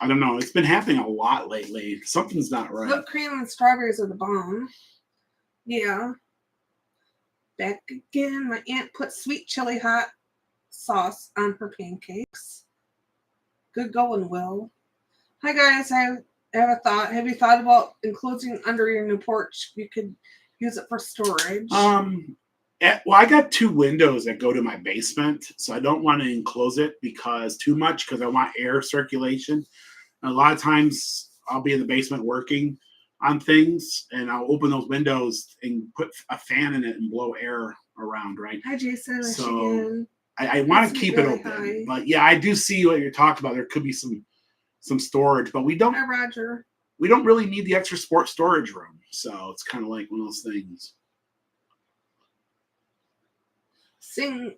I don't know. It's been happening a lot lately. Something's not right. Whipped cream and strawberries are the bomb. Yeah. Back again. My aunt put sweet chili hot sauce on her pancakes. Good going, Will. Hi, guys. I have a thought. Have you thought about enclosing under your new porch? You could use it for storage. Well, I got 2 windows that go to my basement, so I don't want to enclose it because I want air circulation. And a lot of times I'll be in the basement working on things, and I'll open those windows and put a fan in it and blow air around, right? Hi, Jason. So I want to keep it open. High. But yeah, I do see what you're talking about. There could be some storage, but we don't. Hi, Roger. We don't really need the extra storage room, so it's kind of like one of those things. Sing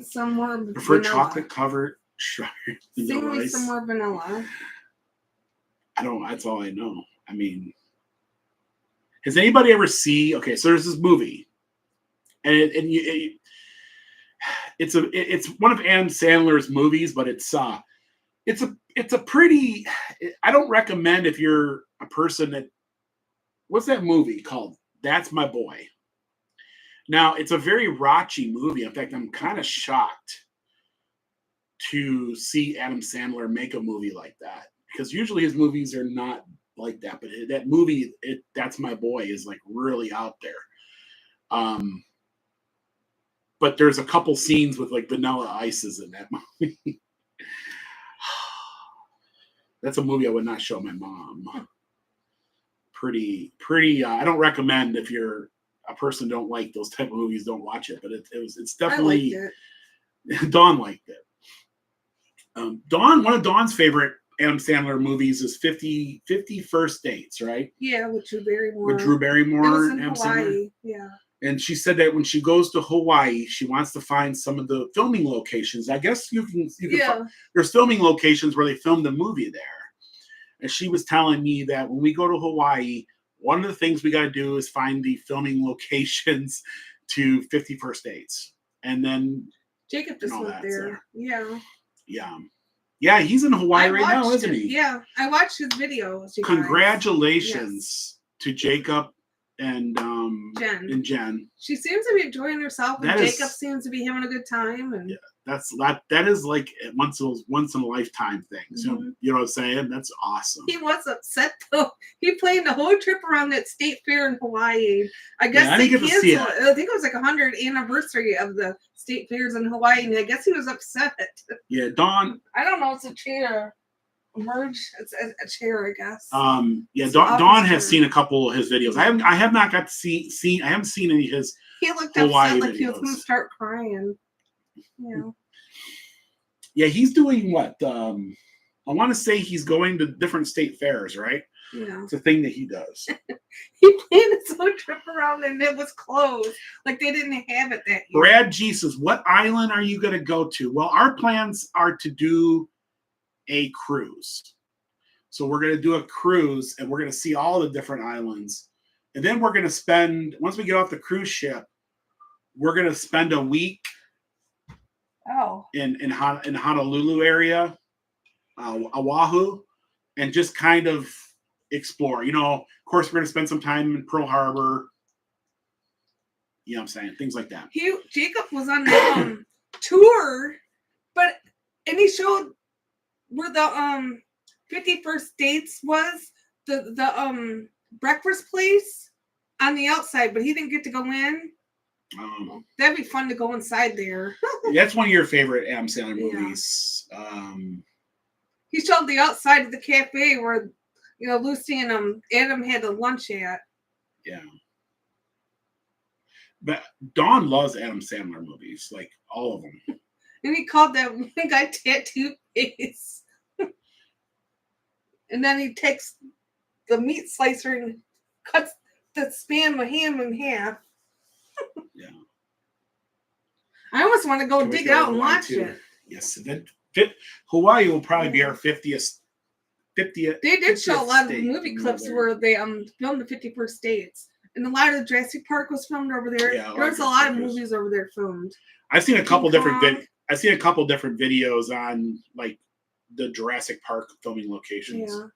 some more vanilla. Prefer chocolate covered. Sing me some more vanilla. That's all I know. I mean, has anybody ever okay, so there's this movie, and it's one of Adam Sandler's movies, but it's a pretty. I don't recommend if you're a person that. What's that movie called? That's My Boy. Now, it's a very raunchy movie. In fact, I'm kind of shocked to see Adam Sandler make a movie like that. because usually his movies are not like that. But that movie, That's My Boy, is like really out there. But there's a couple scenes with like Vanilla Ices in that movie. That's a movie I would not show my mom. Pretty. I don't recommend if you're a person don't like those type of movies, don't watch it. But it's definitely. I liked it. Dawn liked it. One of Dawn's favorite Adam Sandler movies is 50 First Dates, right? Yeah, with Drew Barrymore. With Drew Barrymore. It was in Adam Hawaii. Sandler. Yeah. And she said that when she goes to Hawaii, she wants to find some of the filming locations. I guess you can there's filming locations where they filmed the movie there. And she was telling me that when we go to Hawaii, one of the things we got to do is find the filming locations to 50 First Dates. And then Jacob just went there. Yeah. Yeah. Yeah, he's in Hawaii right now, isn't he? Yeah, I watched his videos. Congratulations to Jacob and Jen. She seems to be enjoying herself, and Jacob seems to be having a good time. And yeah, that is like once in a lifetime things. Mm-hmm. You know what I'm saying? That's awesome. He was upset though. He planned the whole trip around that state fair in Hawaii. I guess they canceled. I think it was like 100th anniversary of the state fairs in Hawaii, and I guess he was upset. Yeah, Dawn. I don't know. It's a chair. It's a chair, I guess. Yeah, Dawn has seen a couple of his videos. I have not got to see. I haven't seen any of his. He looked Hawaii upset, like videos. he was going to start crying. Yeah. Yeah, he's doing what? I want to say he's going to different state fairs, right? Yeah. It's a thing that he does. He planned his whole trip around and it was closed. Like they didn't have it that year. Brad G says, "What island are you going to go to?" Well, our plans are to do a cruise. So we're going to do a cruise and we're going to see all the different islands. And then we're going to spend, once we get off the cruise ship, we're going to spend a week in Honolulu area, Oahu, and just kind of explore. You know, of course, we're going to spend some time in Pearl Harbor. You know what I'm saying? Things like that. Jacob was on the tour, and he showed where the 50 First Dates was, the breakfast place on the outside, but he didn't get to go in. That'd be fun to go inside there. That's one of your favorite Adam Sandler movies. Yeah. He showed the outside of the cafe where Lucy and Adam had a lunch at. Yeah. But Dawn loves Adam Sandler movies, like all of them. And he called that one guy Tattoo Face. And then he takes the meat slicer and cuts the Spam ham in half. Yeah. I almost want to go dig out and watch it. Yes. Hawaii will probably be our 50th. They did show a lot of movie clips where they filmed the 51st Dates. And a lot of the Jurassic Park was filmed over there. Yeah, there was a lot of movies over there filmed. I've seen a couple different videos on like the Jurassic Park filming locations. Yeah.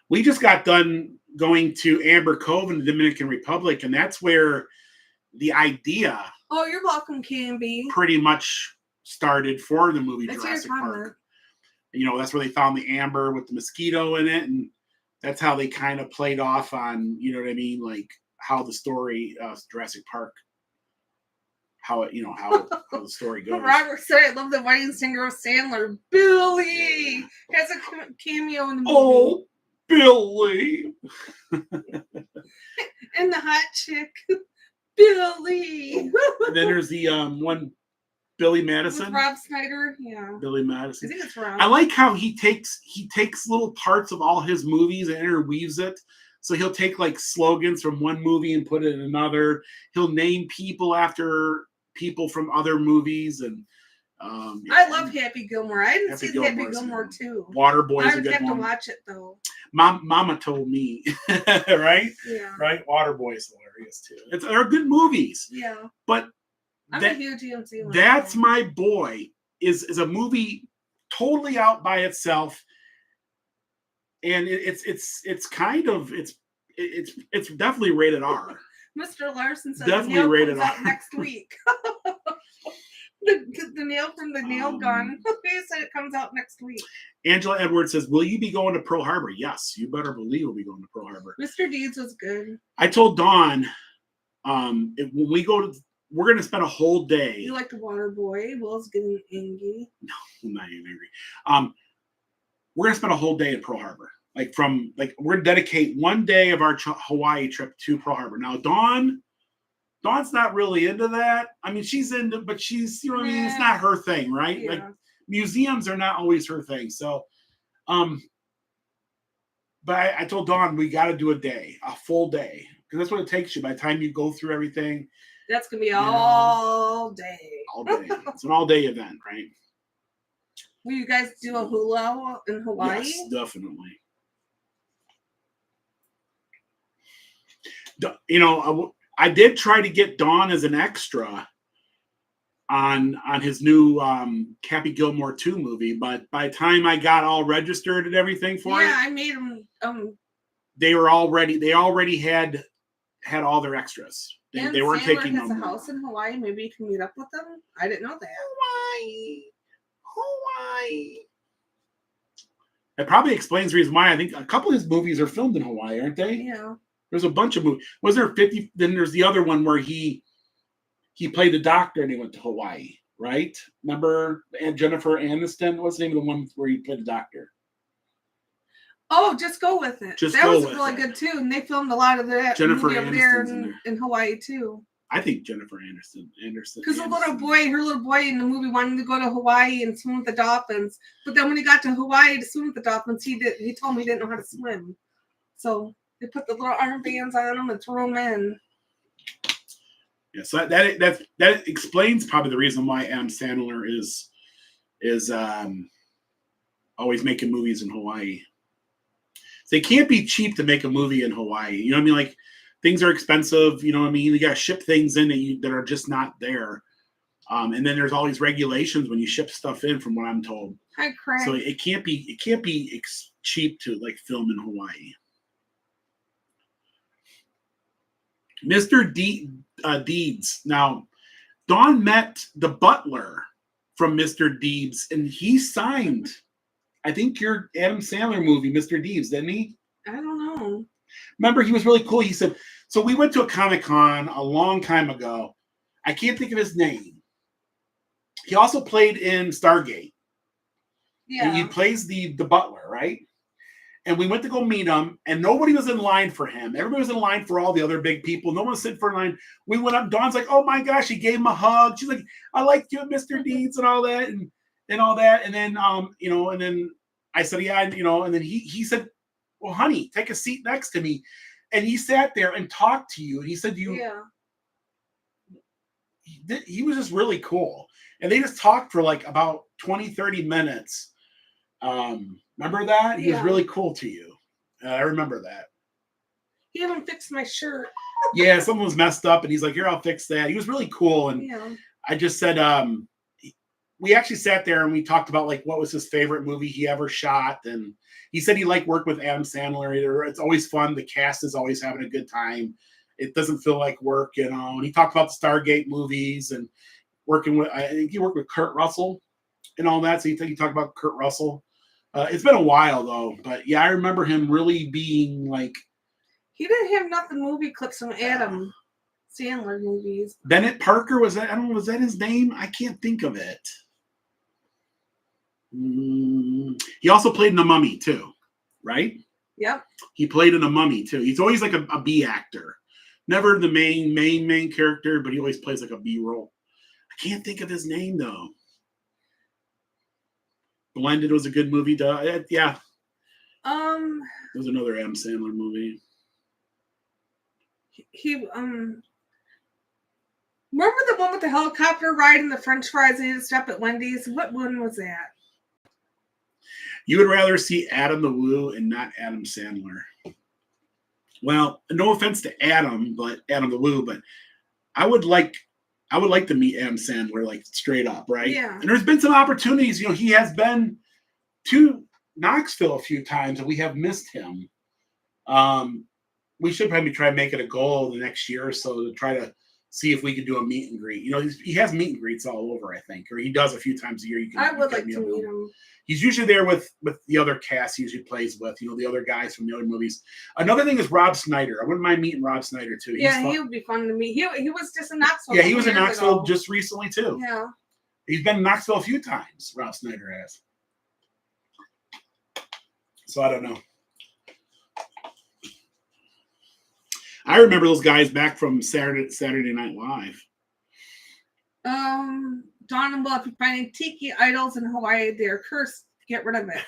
We just got done going to Amber Cove in the Dominican Republic, and that's where the idea you're welcome, Canby. Pretty much started for the movie Jurassic Park. You know, that's where they found the amber with the mosquito in it, and that's how they kind of played off on, you know what I mean, like how the story Jurassic Park, how the story goes. Robert said, "I love the wedding singer of Sandler, Billy has a cameo in the movie." Oh, Billy, and the hot chick, Billy. And then there's the one. Billy Madison. With Rob Schneider, yeah. Billy Madison. I think it's Rob. I like how he takes little parts of all his movies and interweaves it. So he'll take like slogans from one movie and put it in another. He'll name people after people from other movies, and I love Happy Gilmore. I didn't see Happy Gilmore too. Waterboy's a good one. I would have to watch it though. Mama told me, right? Yeah. Right. Waterboy's hilarious too. They're good movies. Yeah. But I'm a huge EMC. That's My Boy is a movie totally out by itself, and it's definitely rated R. Mr. Larson says definitely rated R. R next week. The nail from the nail gun. They said it comes out next week. Angela Edwards says, will you be going to Pearl Harbor? Yes, you better believe we'll be going to Pearl Harbor. Mr. Deeds was good. I told Dawn, when we go to, we're going to spend a whole day. You like the water boy? Will's getting angry. No, I'm not even angry. We're going to spend a whole day at Pearl Harbor. We're going to dedicate one day of our Hawaii trip to Pearl Harbor. Now, Dawn's not really into that. I mean, she's into, but she's, you know what I mean? It's not her thing, right? Yeah. Like, museums are not always her thing. So, but I told Dawn, we got to do a full day. Because that's what it takes you. By the time you go through everything. That's going to be all day. All day. It's an all-day event, right? Will you guys do a hula in Hawaii? Yes, definitely. You know, I did try to get Dawn as an extra on his new Happy Gilmore 2 movie, but by the time I got all registered and everything for it, I made them. They already had all their extras. They weren't Sandler taking has them. a house in Hawaii. Maybe you can meet up with them. I didn't know that. Hawaii. It probably explains the reason why. I think a couple of his movies are filmed in Hawaii, aren't they? Yeah. There's a bunch of movies. Was there 50? Then there's the other one where he played the doctor and he went to Hawaii, right? Remember Jennifer Aniston? What's the name of the one where he played the doctor? Oh, Just Go With It. That was really good too, and they filmed a lot of that Jennifer movie over there in Hawaii too. I think Jennifer Anderson. Because her little boy in the movie wanted to go to Hawaii and swim with the dolphins, but then when he got to Hawaii to swim with the dolphins, he told me he didn't know how to swim, so they put the little armbands on him and threw him in. Yeah, so that explains probably the reason why Adam Sandler is always making movies in Hawaii. So it can't be cheap to make a movie in Hawaii. You know what I mean? Like, things are expensive. You know what I mean? You got to ship things in that are just not there. And then there's all these regulations when you ship stuff in, from what I'm told. Hi, Craig. So it can't be cheap to like film in Hawaii. Mr. Deeds. Now, Dawn met the butler from Mr. Deeds, and he signed, I think, your Adam Sandler movie, Mr. Deeds, didn't he? I don't know. Remember, he was really cool. He said, so we went to a Comic-Con a long time ago. I can't think of his name. He also played in Stargate. Yeah. And he plays the butler, right? And we went to go meet him, and nobody was in line for him. Everybody was in line for all the other big people. No one was sitting for a line. We went up. Dawn's like, oh my gosh, he gave him a hug. She's like, I like you, Mr. Deeds, and all that, and all that. And then, and then I said, yeah, and then he said, well, honey, take a seat next to me. And he sat there and talked to you. And he said, he was just really cool. And they just talked for like about 20, 30 minutes. Remember that? He was really cool to you. I remember that. He even fixed my shirt. Yeah, something was messed up, and he's like, here, I'll fix that. He was really cool. And I just said, we actually sat there and we talked about like what was his favorite movie he ever shot. And he said he liked work with Adam Sandler. It's always fun. The cast is always having a good time. It doesn't feel like work, And he talked about the Stargate movies and working with, I think he worked with Kurt Russell and all that. So he talked about Kurt Russell. It's been a while though, but yeah, I remember him really being like. He didn't have nothing movie clips from Adam Sandler movies. Bennett Parker, was that his name? I can't think of it. He also played in The Mummy too, right? Yep. He played in The Mummy too. He's always like a B actor, never the main character, but he always plays like a B role. I can't think of his name though. Blended was a good movie. Yeah. It was another Adam Sandler movie. He remember the one with the helicopter ride and the French fries and he had to stop at Wendy's? What one was that? You would rather see Adam the Woo and not Adam Sandler. Well, no offense to Adam the Woo, but I would like to meet Adam Sandler, like straight up, right? Yeah. And there's been some opportunities. He has been to Knoxville a few times, and we have missed him. We should probably try and make it a goal the next year or so to try to see if we could do a meet and greet. You know, he has meet and greets all over, I think, or he does a few times a year. I would like to meet him. He's usually there with the other cast he usually plays with, you know, the other guys from the other movies. Another thing is Rob Snyder. I wouldn't mind meeting Rob Snyder too. Yeah, he would be fun to meet. He was just in Knoxville. Yeah, he was in Knoxville just recently too. Yeah. He's been in Knoxville a few times, Rob Snyder has. So I don't know. I remember those guys back from Saturday Night Live. Dawn, well, if you're finding tiki idols in Hawaii, they're cursed. Get rid of it.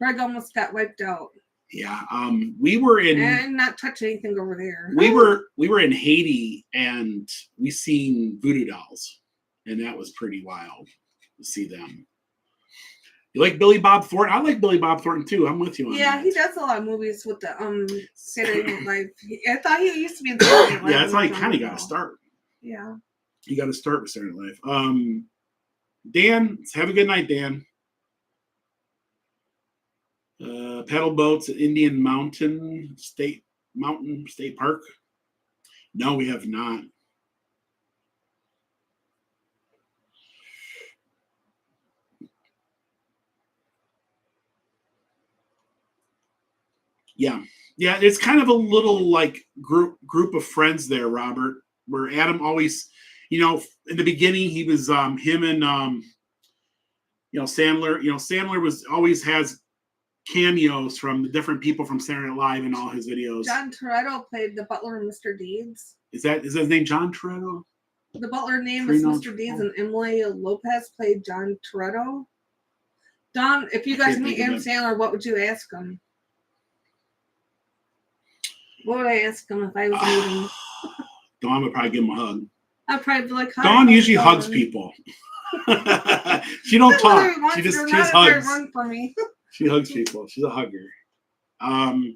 Greg almost got wiped out. Yeah. We were in and not touch anything over there. We were in Haiti and we seen voodoo dolls, and that was pretty wild to see them. You like Billy Bob Thornton? I like Billy Bob Thornton too. I'm with you on that. Yeah, he does a lot of movies with the Saturday Night Live. I thought he used to be in Saturday Night Live. Yeah, that's how he kind of got to start. Yeah. You got to start with Saturday Night Live. Dan, have a good night, Dan. Paddle boats at Indian Mountain State Park. No, we have not. Yeah, it's kind of a little like group of friends there, Robert, where Adam always, you know, in the beginning he was him and Sandler. Sandler was always has cameos from the different people from Saturday Night Live in all his videos. John Toretto played the butler in Mr. Deeds. Is his name John Toretto? The butler name is Mr. Deeds, and Emily Lopez played John Toretto. Don, if you guys meet Adam Sandler, what would you ask him? What would I ask him if I was meeting? Dawn would probably give him a hug. I'd probably be like, Dawn usually hugs people. She don't talk. She just hugs. Run for me. She hugs people. She's a hugger. I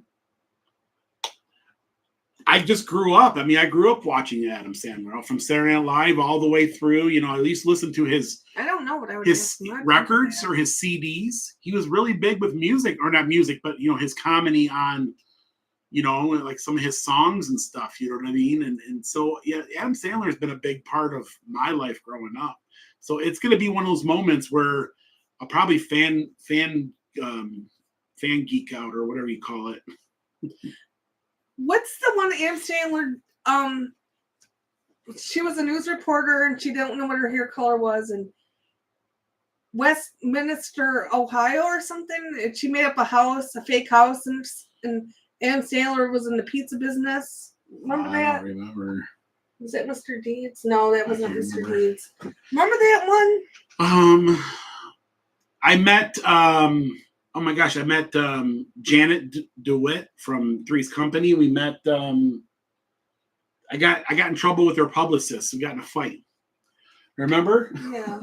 just grew up. I mean, I grew up watching Adam Sandler from Saturday Night Live all the way through. You know, at least listen to his. I don't know what I would his records or his CDs. He was really big with music, or not music, but his comedy on. Like some of his songs and stuff, you know what I mean? And so, yeah, Adam Sandler has been a big part of my life growing up. So it's going to be one of those moments where I'll probably fan geek out or whatever you call it. What's the one Adam Sandler, she was a news reporter and she didn't know what her hair color was in Westminster, Ohio or something. And she made up a fake house, and Adam Sandler was in the pizza business. Remember that? I don't remember. Was that Mr. Deeds? No, that wasn't Mr. Deeds. Remember that one? I met oh my gosh, I met Janet DeWitt from Three's Company. We met I got in trouble with her publicist. We got in a fight. Remember? Yeah.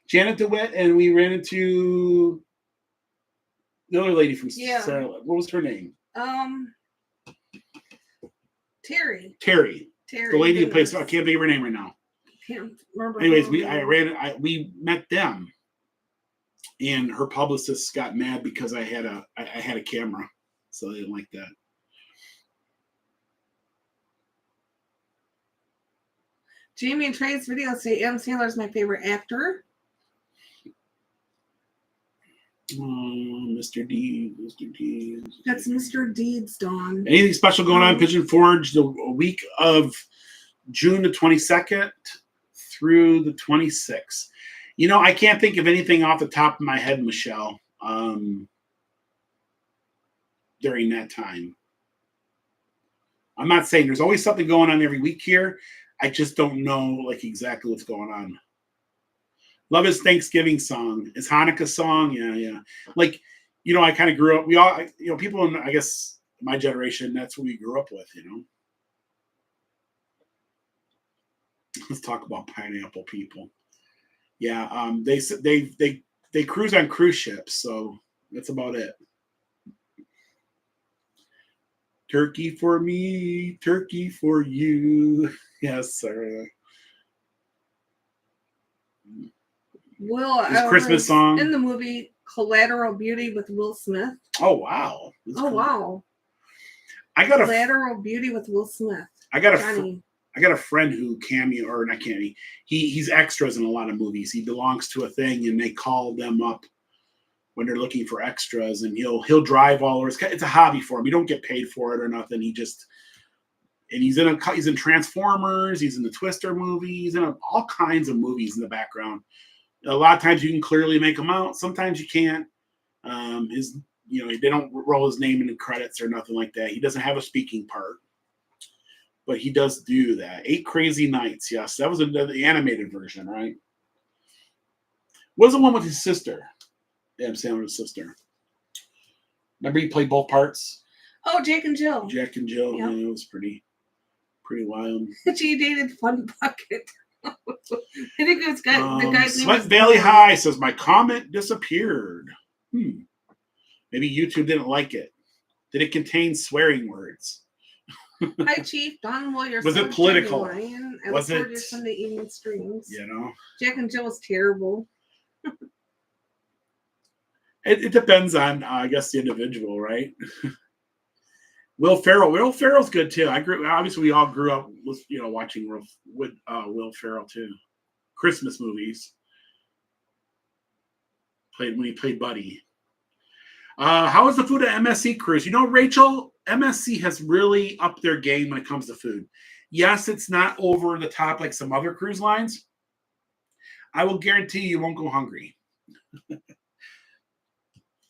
Janet DeWitt, and we ran into the other lady from Sarah. What was her name? Terry. The lady who plays. I can't think of her name right now. Can't remember. Anyways, we met them, and her publicist got mad because I had a camera, so they didn't like that. Jamie and Trey's videos say Adam Sandler is my favorite actor. Mr. Deeds. That's Mr. Deeds, Dawn. Anything special going on Pigeon Forge the week of June the 22nd through the 26th? I can't think of anything off the top of my head, Michelle, during that time. I'm not saying there's always something going on every week here. I just don't know exactly what's going on. Love His Thanksgiving song. It's Hanukkah song. Yeah. I kind of grew up. We all, people in, I guess, my generation, that's what we grew up with, Let's talk about pineapple people. Yeah. They cruise on cruise ships. So that's about it. Turkey for me, turkey for you. Yes, sir. Christmas song in the movie Collateral Beauty with Will Smith. Oh wow! Wow! I got Collateral Beauty with Will Smith. I got I got a friend who cameo, or not cameo, he's extras in a lot of movies. He belongs to a thing, and they call them up when they're looking for extras, and he'll drive all over. It's a hobby for him. He don't get paid for it or nothing. He's in Transformers. He's in the Twister movies. He's in all kinds of movies in the background. A lot of times you can clearly make him out. Sometimes you can't. They don't roll his name in the credits or nothing like that. He doesn't have a speaking part, but he does do that. 8 Crazy Nights. Yes, that was the animated version, right? What was the one with his sister? Adam Sandler's sister. Remember he played both parts? Oh, Jake and Jill. Jack and Jill. Yep. Yeah, it was pretty wild. She dated Fun Bucket. I think it was good. The guy's name Sweat Valley High says my comment disappeared. Maybe YouTube didn't like it. Did it contain swearing words? Hi, Chief. Don Williams. Was it political? Was it your Sunday evening streams? You know, Jack and Jill was terrible. It depends on, I guess, the individual, right? Will Ferrell. Will Ferrell's good too. Obviously, we all grew up, watching Will Ferrell too. Christmas movies. When he played Buddy. How is the food at MSC Cruise? Rachel, MSC has really upped their game when it comes to food. Yes, it's not over the top like some other cruise lines. I will guarantee you won't go hungry.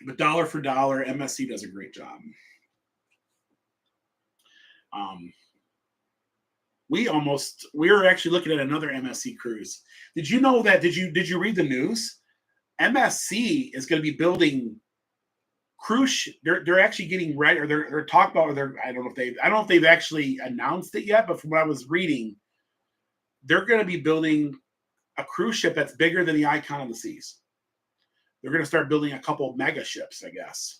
But dollar for dollar, MSC does a great job. We were actually looking at another MSC cruise. Did you know that? Did you read the news? MSC is going to be building cruise. They're actually getting ready, or they're talking about. I don't know if they've actually announced it yet. But from what I was reading, they're going to be building a cruise ship that's bigger than the Icon of the Seas. They're going to start building a couple of mega ships, I guess.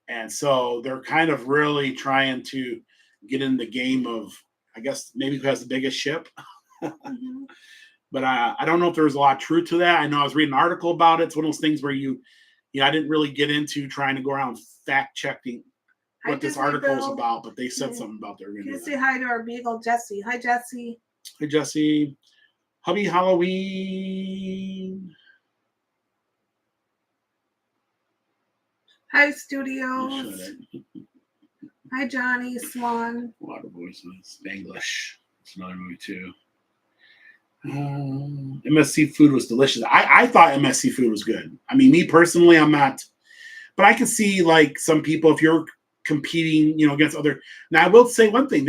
And so they're kind of really trying to get in the game of, I guess, maybe who has the biggest ship. Mm-hmm. But I don't know if there's a lot of truth to that. I know I was reading an article about it. It's one of those things where I didn't really get into trying to go around fact checking what this article is about, but they said something about they're going to do that. Say hi to our beagle, Jesse. Hi, Jesse. Hi, Jesse. Hubby Halloween. Hi, Studios. Hi, Johnny Swan. Water Voices. Spanglish. It's another movie, too. MSC food was delicious. I thought MSC food was good. I mean, me personally, I'm not. But I can see, like, some people, if you're competing, against other. Now, I will say one thing.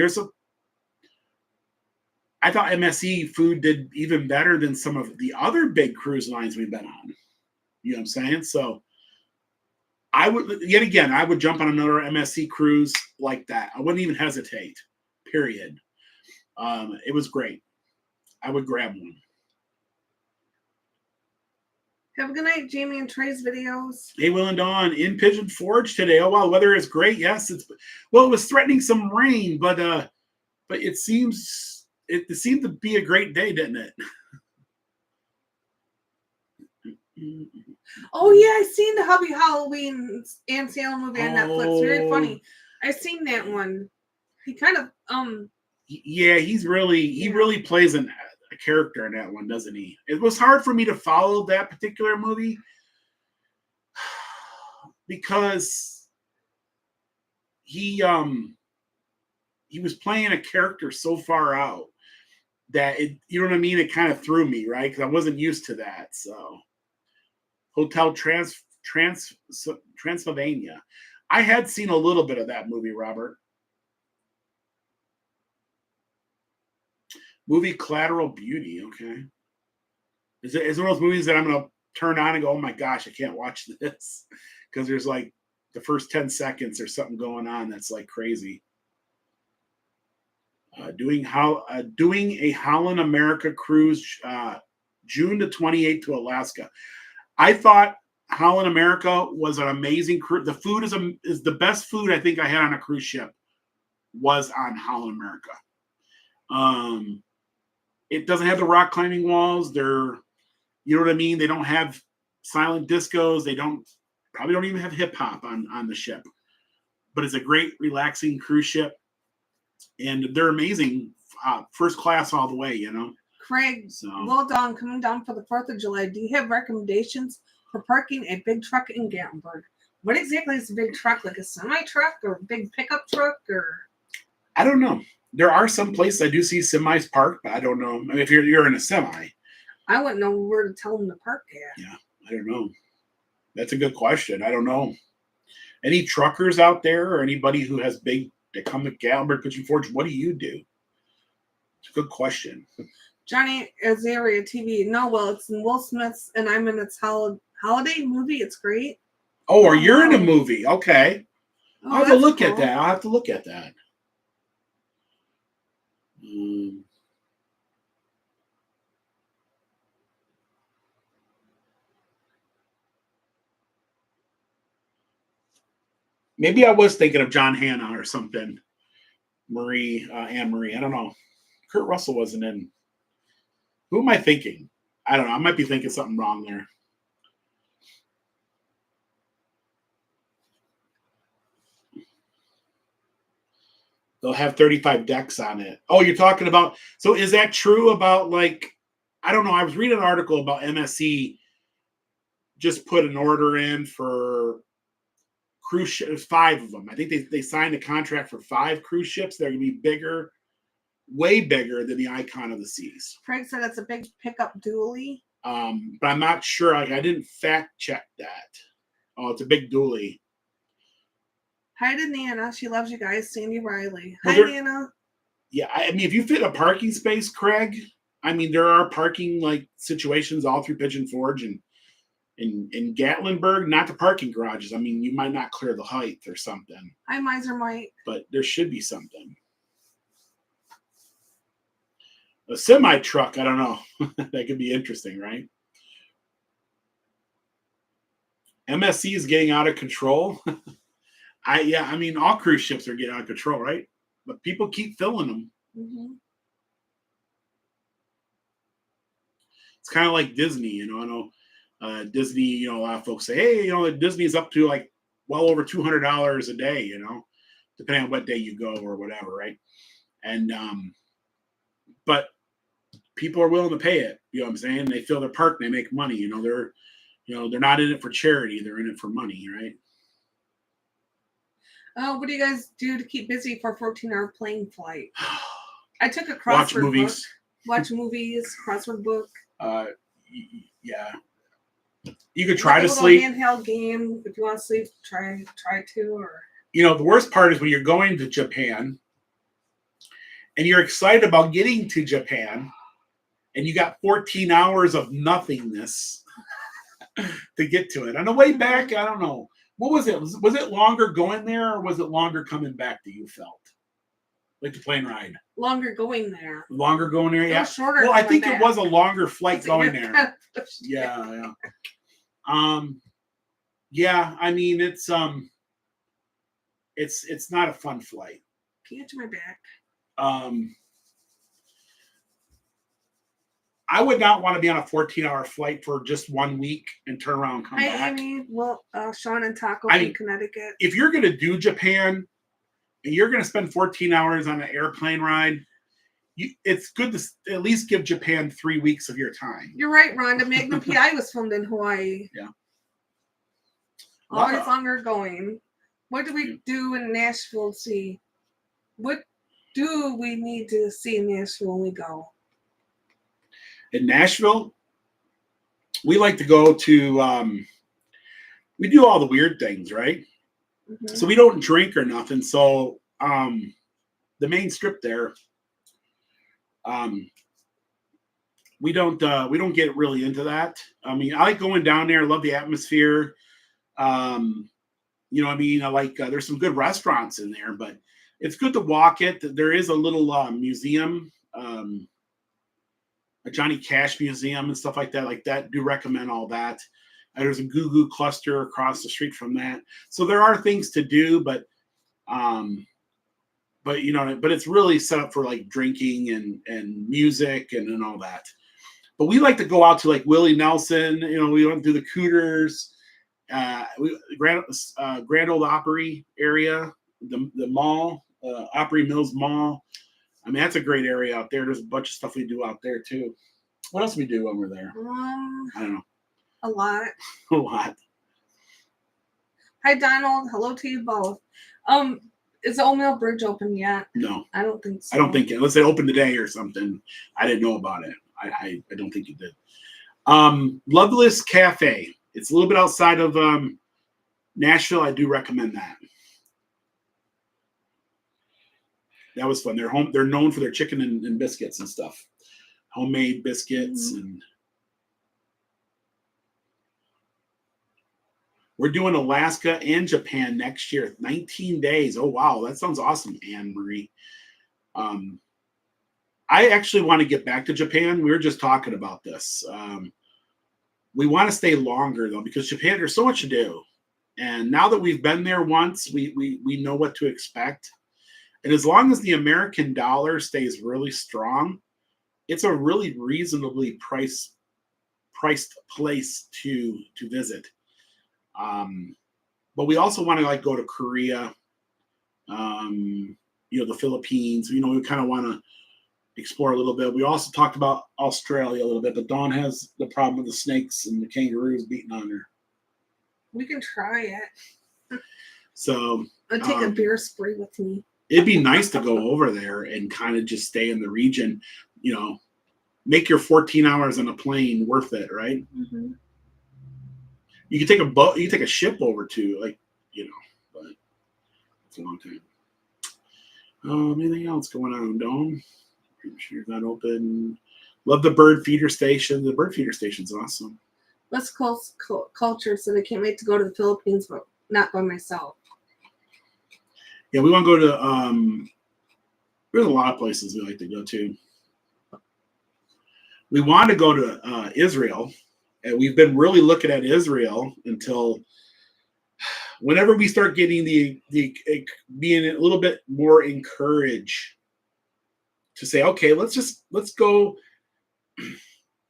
I thought MSC food did even better than some of the other big cruise lines we've been on. You know what I'm saying? So I would jump on another MSC cruise like that. I wouldn't even hesitate, period. It was great. I would grab one. Have a good night, Jamie and Trey's videos. Hey, Will and Dawn in Pigeon Forge today. Oh, wow, the weather is great. Yes, it was threatening some rain, but it seemed to be a great day, didn't it? Oh yeah, I seen the Hubby Halloween and Salem movie on Netflix. Very funny. I seen that one. He kind of Yeah, he really plays a character in that one, doesn't he? It was hard for me to follow that particular movie because he was playing a character so far out that you know what I mean? It kind of threw me, right? Because I wasn't used to that. So Hotel Transylvania. I had seen a little bit of that movie, Robert. Movie Collateral Beauty, okay. Is it one of those movies that I'm going to turn on and go, oh my gosh, I can't watch this? Because there's like the first 10 seconds there's something going on that's like crazy. Doing a Holland America cruise June the 28th to Alaska. I thought Holland America was an amazing cruise. The food is the best food I think I had on a cruise ship was on Holland America. It doesn't have the rock climbing walls. You know what I mean? They don't have silent discos. They probably don't even have hip hop on the ship. But it's a great, relaxing cruise ship. and they're amazing, first class all the way, you know. Craig, well done, coming down for the 4th of July. Do you have recommendations for parking a big truck in Gatlinburg? What exactly is a big truck? Like a semi-truck or a big pickup truck? Or I don't know. There are some places I do see semis parked, but I don't know. I mean, if you're in a semi, I wouldn't know where to tell them to park at. Yeah, I don't know. That's a good question. I don't know. Any truckers out there or anybody who has big that come to Gatlinburg Pigeon Forge, what do you do? It's a good question. Johnny Azaria TV. No, well, it's in Will Smith's, and I'm in its holiday movie. It's great. Oh, or you're in a movie. Okay. I'll have to look at that. I'll have to look at that. Maybe I was thinking of John Hannah or something. Anne Marie. I don't know. Kurt Russell wasn't in. Who am I thinking? I don't know. I might be thinking something wrong there. They'll have 35 decks on it. Oh, you're talking about. So is that true about, like, I don't know. I was reading an article about MSC just put an order in for cruise ships, 5 of them. I think they signed a contract for 5 cruise ships. They're going to be bigger, way bigger than the Icon of the Seas. Frank said it's a big pickup dually. But I'm not sure. Like, I didn't fact check that. Oh, it's a big dually. Hi to Nana. She loves you guys. Sandy Riley. Hi, Nana. Yeah, I mean, if you fit a parking space, Craig, I mean, there are parking like situations all through Pigeon Forge and in Gatlinburg, not the parking garages. I mean, you might not clear the height or something. Hi, Miser Mike. But there should be something. A semi truck, I don't know. That could be interesting, right? MSC is getting out of control. I mean, all cruise ships are getting out of control, right? But people keep filling them. Mm-hmm. It's kind of like Disney, you know. I know Disney, you know, a lot of folks say, hey, you know, Disney is up to like well over $200 a day, you know, depending on what day you go or whatever, right? And but people are willing to pay it. You know what I'm saying? They fill their park, and they make money. You know, they're not in it for charity; they're in it for money, right? Oh, what do you guys do to keep busy for a 14-hour plane flight? I took a crossword Watch movies. book. Watch movies, crossword book. Yeah. You could try to sleep. Handheld game. If you want to sleep, try to. Or you know, the worst part is when you're going to Japan, and you're excited about getting to Japan, and you got 14 hours of nothingness to get to it. On the way back, I don't know. What was it? Was it longer going there, or was it longer coming back that you felt? Like the plane ride? Longer going there. Longer going there, yeah. Shorter. Well, I think it was a longer flight going there. Yeah. Yeah, I mean, it's not a fun flight. Can you get to my back? I would not want to be on a 14-hour flight for just 1 week and turn around and come back. Hi, Amy. Well, Sean and Taco in Connecticut. If you're going to do Japan and you're going to spend 14 hours on an airplane ride, it's good to at least give Japan 3 weeks of your time. You're right, Rhonda. Magnum PI was filmed in Hawaii. Yeah. Always longer going. What do we do in Nashville to see? What do we need to see in Nashville when we go? In Nashville, we like to go to, we do all the weird things, right? Mm-hmm. So we don't drink or nothing. So the main strip there, we don't get really into that. I mean, I like going down there. I love the atmosphere. You know what I mean? I like, there's some good restaurants in there, but it's good to walk it. There is a little museum, a Johnny Cash museum and stuff like that. Like that, do recommend all that. There's a Goo Goo cluster across the street from that. So there are things to do, but you know, but it's really set up for like drinking and music and all that. But we like to go out to like Willie Nelson. You know, we went through the Cooters, Grand Ole Opry area, the mall. Opry Mills Mall. I mean, that's a great area out there. There's a bunch of stuff we do out there too. What else we do when we're there? I don't know. A lot. A lot. Hi, Donald. Hello to you both. Is the Old Mill Bridge open yet? No. I don't think so. I don't think it. Unless it opened today or something. I didn't know about it. I don't think it did. Loveless Cafe. It's a little bit outside of Nashville. I do recommend that. That was fun. They're known for their chicken and biscuits and stuff. Homemade biscuits. And we're doing Alaska and Japan next year. 19 days. Oh, wow. That sounds awesome, Anne Marie. I actually want to get back to Japan. We were just talking about this. We want to stay longer, though, because Japan, there's so much to do. And now that we've been there once, we know what to expect. And as long as the American dollar stays really strong, it's a really reasonably priced place to visit. But we also want to go to Korea, the Philippines. We kind of want to explore a little bit. We also talked about Australia a little bit, but Dawn has the problem with the snakes and the kangaroos beating on her. We can try it. So I'll take a beer spree with me. It'd be nice to go over there and kind of just stay in the region, make your 14 hours on a plane worth it, right? Mm-hmm. You can take a boat, you can take a ship over to, but it's a long time. Anything else going on, Dawn? Pretty sure you're not open. Love the bird feeder station. The bird feeder station's awesome. West Coast culture, so I can't wait to go to the Philippines, but not by myself. Yeah, we want to go to, there's a lot of places we like to go to. We want to go to Israel, and we've been really looking at Israel until whenever we start getting the being a little bit more encouraged to say, okay, let's go.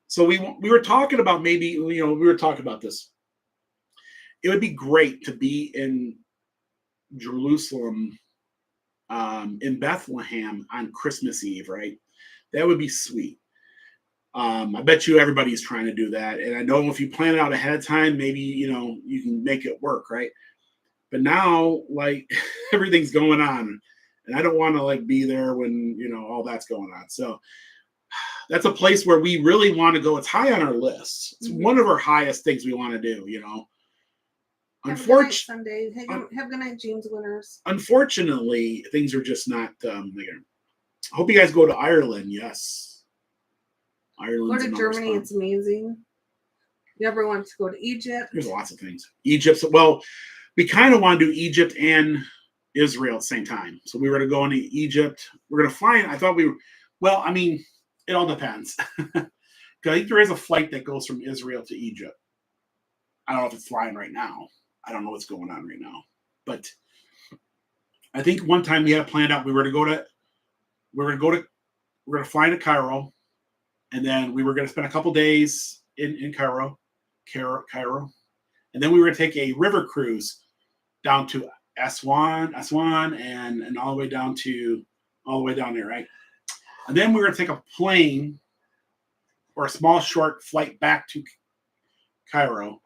So we were talking about maybe, we were talking about this. It would be great to be in Jerusalem, in Bethlehem on Christmas Eve, right? That would be sweet. I bet you everybody's trying to do that. And I know if you plan it out ahead of time, maybe, you can make it work, right? But now, everything's going on. And I don't want to, be there when, all that's going on. So that's a place where we really want to go. It's high on our list. It's one of our highest things we want to do, Have a good night, Sunday. Have a good night, James Winners. Unfortunately, things are just not there. I hope you guys go to Ireland. Yes. Ireland. Go to Germany. It's amazing. You ever want to go to Egypt? There's lots of things. Egypt. Well, we kind of want to do Egypt and Israel at the same time. So we were going to go into Egypt. We're going to find, it all depends. I think there is a flight that goes from Israel to Egypt. I don't know if it's flying right now. I don't know what's going on right now. But I think one time we had planned out, we were going to fly to Cairo, and then we were going to spend a couple days in Cairo, and then we were going to take a river cruise down to Aswan, and all the way down there, right? And then we were going to take a plane or a small short flight back to Cairo.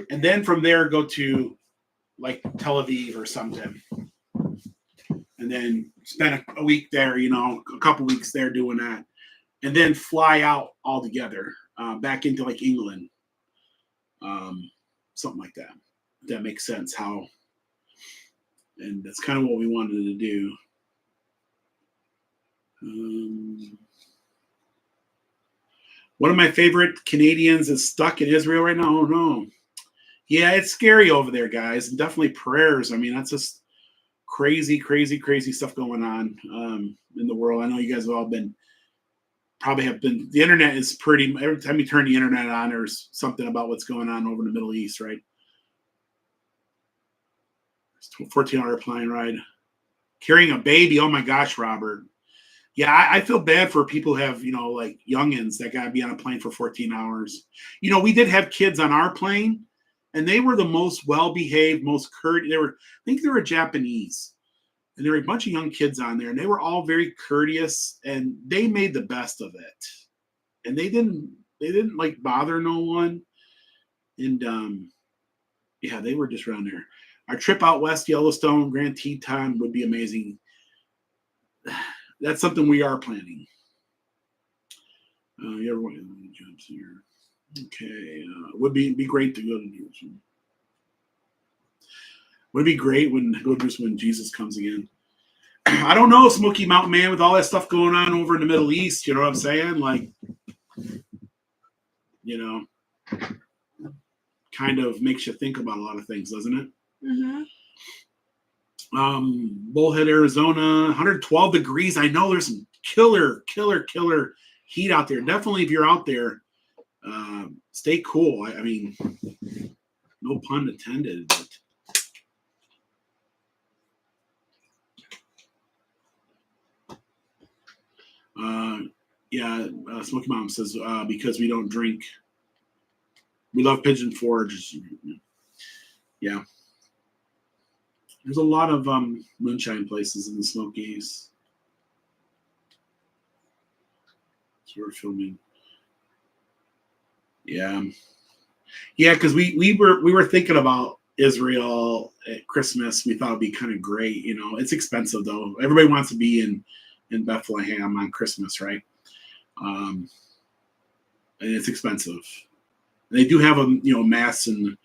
And then from there, go to Tel Aviv or something. And then spend a week there, a couple weeks there doing that. And then fly out all together back into England. Something like that. If that makes sense. And that's kind of what we wanted to do. One of my favorite Canadians is stuck in Israel right now. Oh, no. Yeah, it's scary over there, guys. And definitely prayers. That's just crazy, crazy, crazy stuff going on in the world. I know you guys have all probably have been. The internet is pretty, every time you turn the internet on, there's something about what's going on over in the Middle East, right? 14-hour plane ride. Carrying a baby. Oh, my gosh, Robert. Yeah, I feel bad for people who have, youngins that got to be on a plane for 14 hours. We did have kids on our plane, and they were the most well-behaved, most courteous. I think they were Japanese. And there were a bunch of young kids on there, and they were all very courteous, and they made the best of it. And they didn't like bother no one. And yeah, they were just around there. Our trip out west, Yellowstone, Grand Teton would be amazing. That's something we are planning. Everyone jumps here. Okay, would be great to go to Jerusalem. Would be great when go to Jerusalem when Jesus comes again. I don't know, Smoky Mountain Man, with all that stuff going on over in the Middle East. You know what I'm saying? Like, you know, kind of makes you think about a lot of things, doesn't it? Mm-hmm. Bullhead, Arizona, 112 degrees. I know there's some killer heat out there. Definitely, if you're out there, stay cool. I mean, no pun intended, but yeah, Smoky Mom says because we don't drink. We love Pigeon Forge. Yeah. There's a lot of moonshine places in the Smokies. So we're filming. Yeah. Yeah, because we were thinking about Israel at Christmas. We thought it'd be kind of great. You know, it's expensive though. Everybody wants to be in Bethlehem on Christmas, right? And it's expensive. They do have a mass, and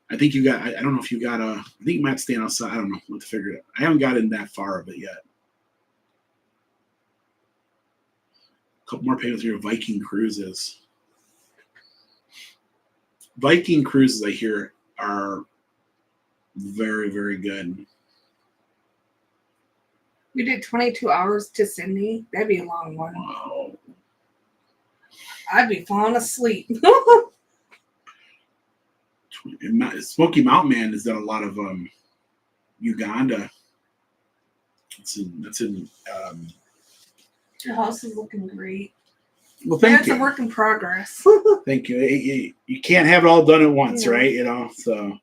I think you got. I don't know if you got a. I think you might stand outside. I don't know what to figure it out. I haven't gotten that far of it yet. A couple more payments here. Viking cruises. Viking cruises, I hear, are very, very good. We did 22 hours to Sydney. That'd be a long one. Wow. I'd be falling asleep. Smoky Mountain Man has done a lot of Uganda. That's in. Your house is looking great. Well, thank you. It's a work in progress. Thank you. You can't have it all done at once, right? You know, so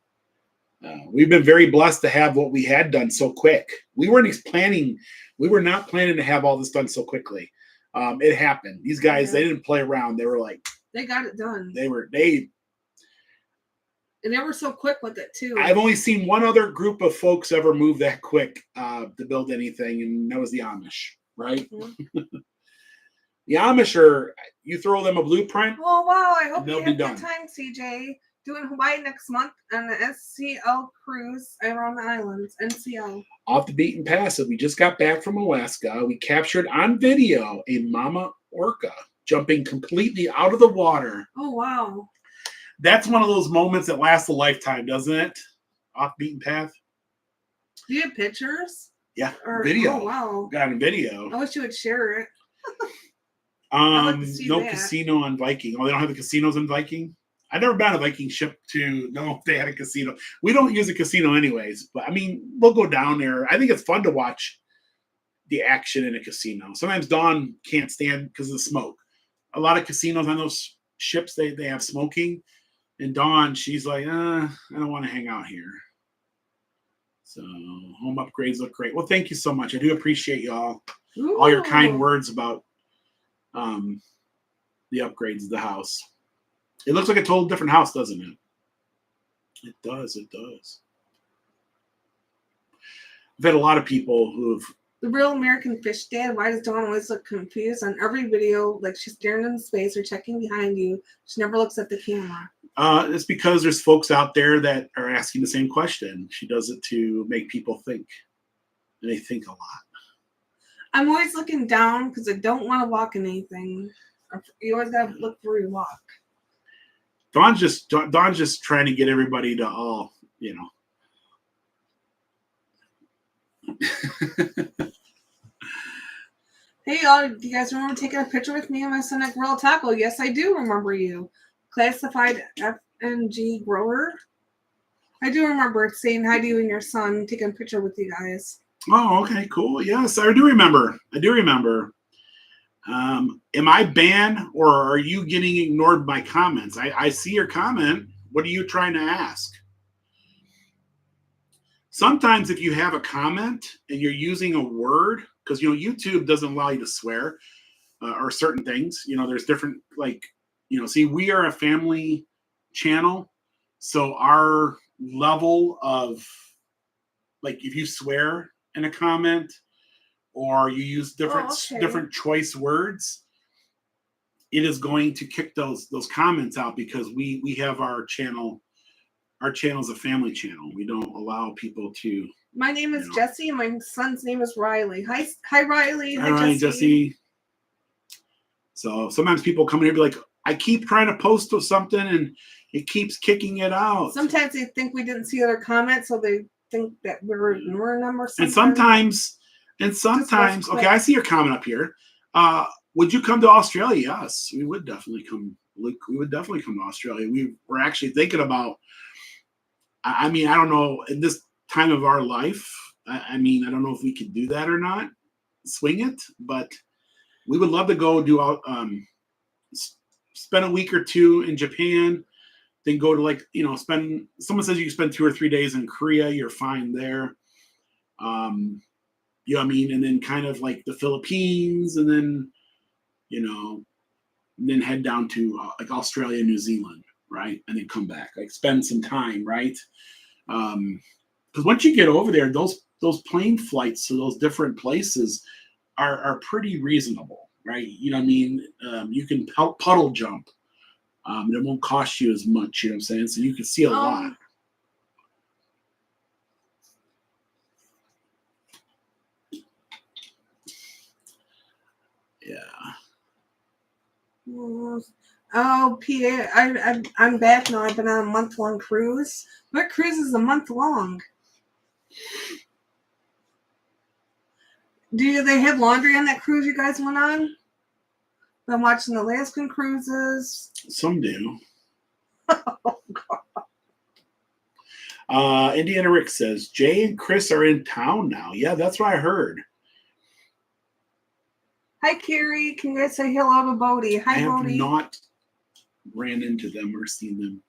we've been very blessed to have what we had done so quick. We weren't planning. We were not planning to have all this done so quickly. It happened. These guys, they didn't play around. They were like, they got it done. And they were so quick with it too. I've only seen one other group of folks ever move that quick to build anything, and that was the Amish, right? Mm-hmm. The Amish are, you throw them a blueprint. Oh wow! I hope you have a good time, CJ. Doing Hawaii next month on the SCL cruise around the islands. NCL. Off the beaten path. We just got back from Alaska. We captured on video a mama orca jumping completely out of the water. Oh wow! That's one of those moments that lasts a lifetime, doesn't it? Off beaten path. Do you have pictures? Yeah, video. Oh wow! Got a video. I wish you would share it. No casino on Viking. Oh, they don't have the casinos on Viking? I've never been on a Viking ship to know if they had a casino. We don't use a casino anyways, but I mean, we'll go down there. I think it's fun to watch the action in a casino. Sometimes Dawn can't stand because of the smoke. A lot of casinos on those ships, they have smoking. And Dawn, she's like, I don't want to hang out here. So home upgrades look great. Well, thank you so much. I do appreciate y'all. Ooh. All your kind words about the upgrades of the house. It looks like a total different house, doesn't it? It does. It does. I've had a lot of people who have. The real American fish dad. Why does Dawn always look confused on every video? Like she's staring into space or checking behind you. She never looks at the camera. It's because there's folks out there that are asking the same question. She does it to make people think. And they think a lot. I'm always looking down because I don't want to walk in anything. You always got to look where you walk. Dawn's just trying to get everybody to all, you know. Hey, y'all, do you guys remember taking a picture with me and my son at Grill Taco? Yes, I do remember you. Classified FNG grower. I do remember saying hi to you and your son, taking a picture with you guys. Oh, okay, cool. Yes, I do remember. Am I banned or are you getting ignored by comments? I see your comment. What are you trying to ask? sometimes if you have a comment and you're using a word, because YouTube doesn't allow you to swear or certain things. There's different see, we are a family channel, so our level of if you swear in a comment or you use different choice words, it is going to kick those comments out because we have our channel. Our channel is a family channel. We don't allow people to. My name is Jesse, and my son's name is Riley. Hi, Riley. Hi, Jesse. So sometimes people come in here and be like, I keep trying to post something and it keeps kicking it out. Sometimes they think we didn't see other comments, so they think that we're ignoring them or something. And sometimes, okay, I see your comment up here. Would you come to Australia? Yes, we would definitely come. We would definitely come to Australia. We're actually thinking about. I mean, I don't know, in this time of our life, I mean, I don't know if we could do that or not, swing it, but we would love to go do spend a week or two in Japan, then go to someone says you can spend 2 or 3 days in Korea, you're fine there. You know what I mean? And then kind of like the Philippines, and then, and then head down to Australia, New Zealand. Right, and then come back, spend some time, right? Because once you get over there, those plane flights to those different places are pretty reasonable, right? You know what I mean? You can puddle jump. It won't cost you as much. You know what I'm saying? So you can see a lot. Yeah. Oh, PA, I'm back now. I've been on a month-long cruise. What cruise is a month long? Do they have laundry on that cruise you guys went on? Been watching the Alaskan cruises. Some do. Oh, God. Indiana Rick says, Jay and Chris are in town now. Yeah, that's what I heard. Hi, Carrie. Can you guys say hello to Bodie? Hi, Bodie. I have not ran into them or seen them.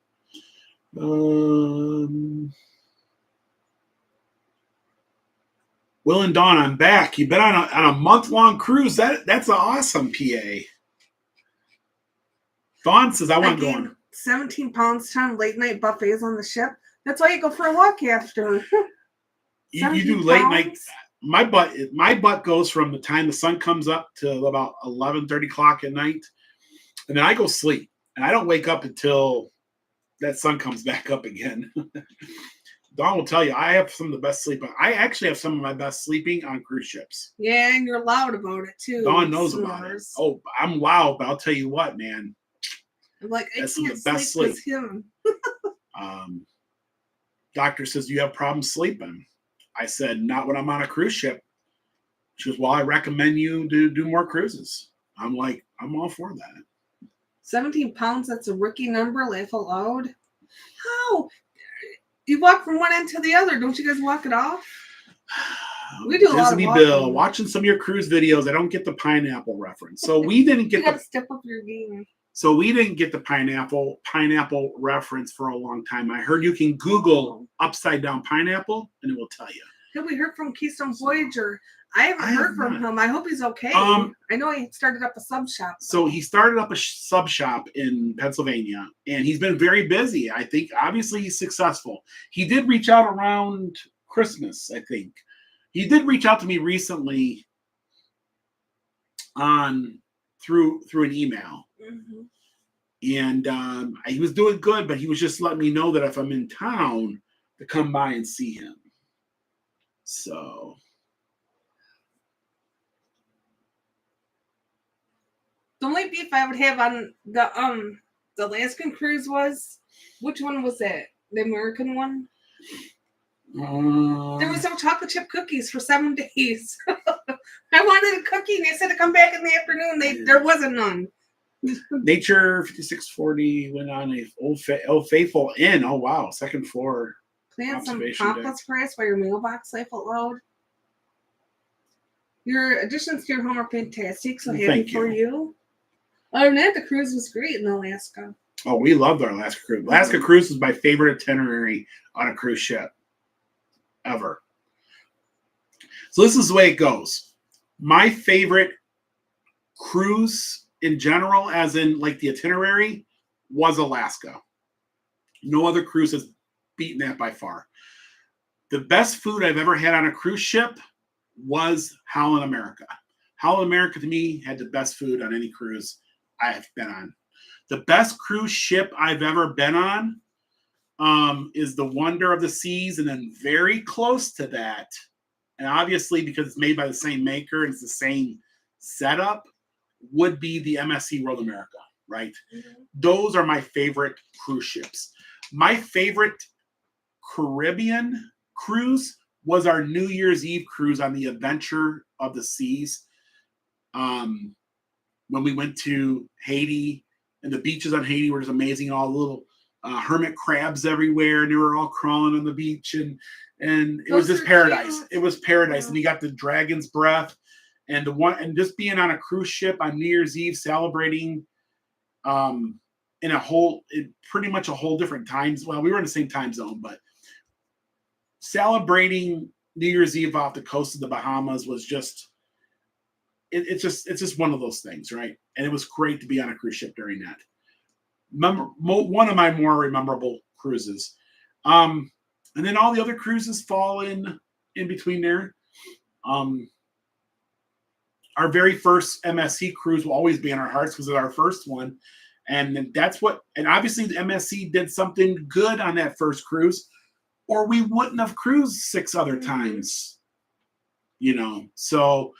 Will and Dawn, I'm back. You've been on a month-long cruise. That's awesome, PA. Dawn says, I want to go on. 17 pounds, 10 late-night buffets on the ship. That's why you go for a walk after. You do late night. My butt goes from the time the sun comes up to about 11:30 o'clock at night, and then I go sleep, and I don't wake up until that sun comes back up again. Dawn will tell you, I have some of the best sleep. I actually have some of my best sleeping on cruise ships. Yeah, and you're loud about it too. Dawn knows about it. Oh, I'm loud, but I'll tell you what, man. I'm like, I can't sleep with him. Doctor says, you have problems sleeping. I said, not when I'm on a cruise ship. She goes, well, I recommend you do more cruises. I'm like, I'm all for that. 17 pounds, that's a rookie number. Laugh out loud. How? You walk from one end to the other. Don't you guys walk it off? We do a lot of walking. Bill, watching some of your cruise videos, I don't get the pineapple reference. So we didn't get you gotta step up your game. So we didn't get the pineapple reference for a long time. I heard you can Google upside down pineapple and it will tell you. Have we heard from Keystone Voyager? I haven't heard from him. I hope he's okay. I know he started up a sub shop. So he started up a sub shop in Pennsylvania, and he's been very busy. I think obviously he's successful. He did reach out around Christmas, I think. He did reach out to me recently through an email. Mm-hmm. And he was doing good, but he was just letting me know that if I'm in town to come by and see him. So the only beef I would have on the Alaskan cruise was, which one was that? The American one? There was no chocolate chip cookies for 7 days. I wanted a cookie, and they said to come back in the afternoon. There wasn't none. Nature 5640 went on a Old Faithful Inn. Oh wow, second floor. Plant some pampas price while your mailbox life out loud. Your additions to your home are fantastic, so happy for you. Other than that, the cruise was great in Alaska. Oh, we loved our Alaska cruise. Alaska cruise was my favorite itinerary on a cruise ship. ever. So this is the way it goes. My favorite cruise in general, as in like the itinerary, was Alaska. No other cruise has beaten that by far. The best food I've ever had on a cruise ship was Howlin' America. Howlin' America to me had the best food on any cruise I have been on. The best cruise ship I've ever been on is the Wonder of the Seas, and then very close to that, and obviously because it's made by the same maker and it's the same setup, would be the MSC World America, right? Mm-hmm. Those are my favorite cruise ships. My favorite Caribbean cruise was our New Year's Eve cruise on the Adventure of the Seas. When we went to Haiti, and the beaches on Haiti were just amazing. All the little hermit crabs everywhere, and they were all crawling on the beach, and it was just paradise. Cute. It was paradise, yeah. And you got the dragon's breath, and just being on a cruise ship on New Year's Eve, celebrating, pretty much a whole different times. Well, we were in the same time zone, but celebrating New Year's Eve off the coast of the Bahamas was just. It's just one of those things, right? And it was great to be on a cruise ship during that. One of my more memorable cruises. And then all the other cruises fall in between there. Our very first MSC cruise will always be in our hearts because it's our first one. And obviously the MSC did something good on that first cruise, or we wouldn't have cruised 6 other times, so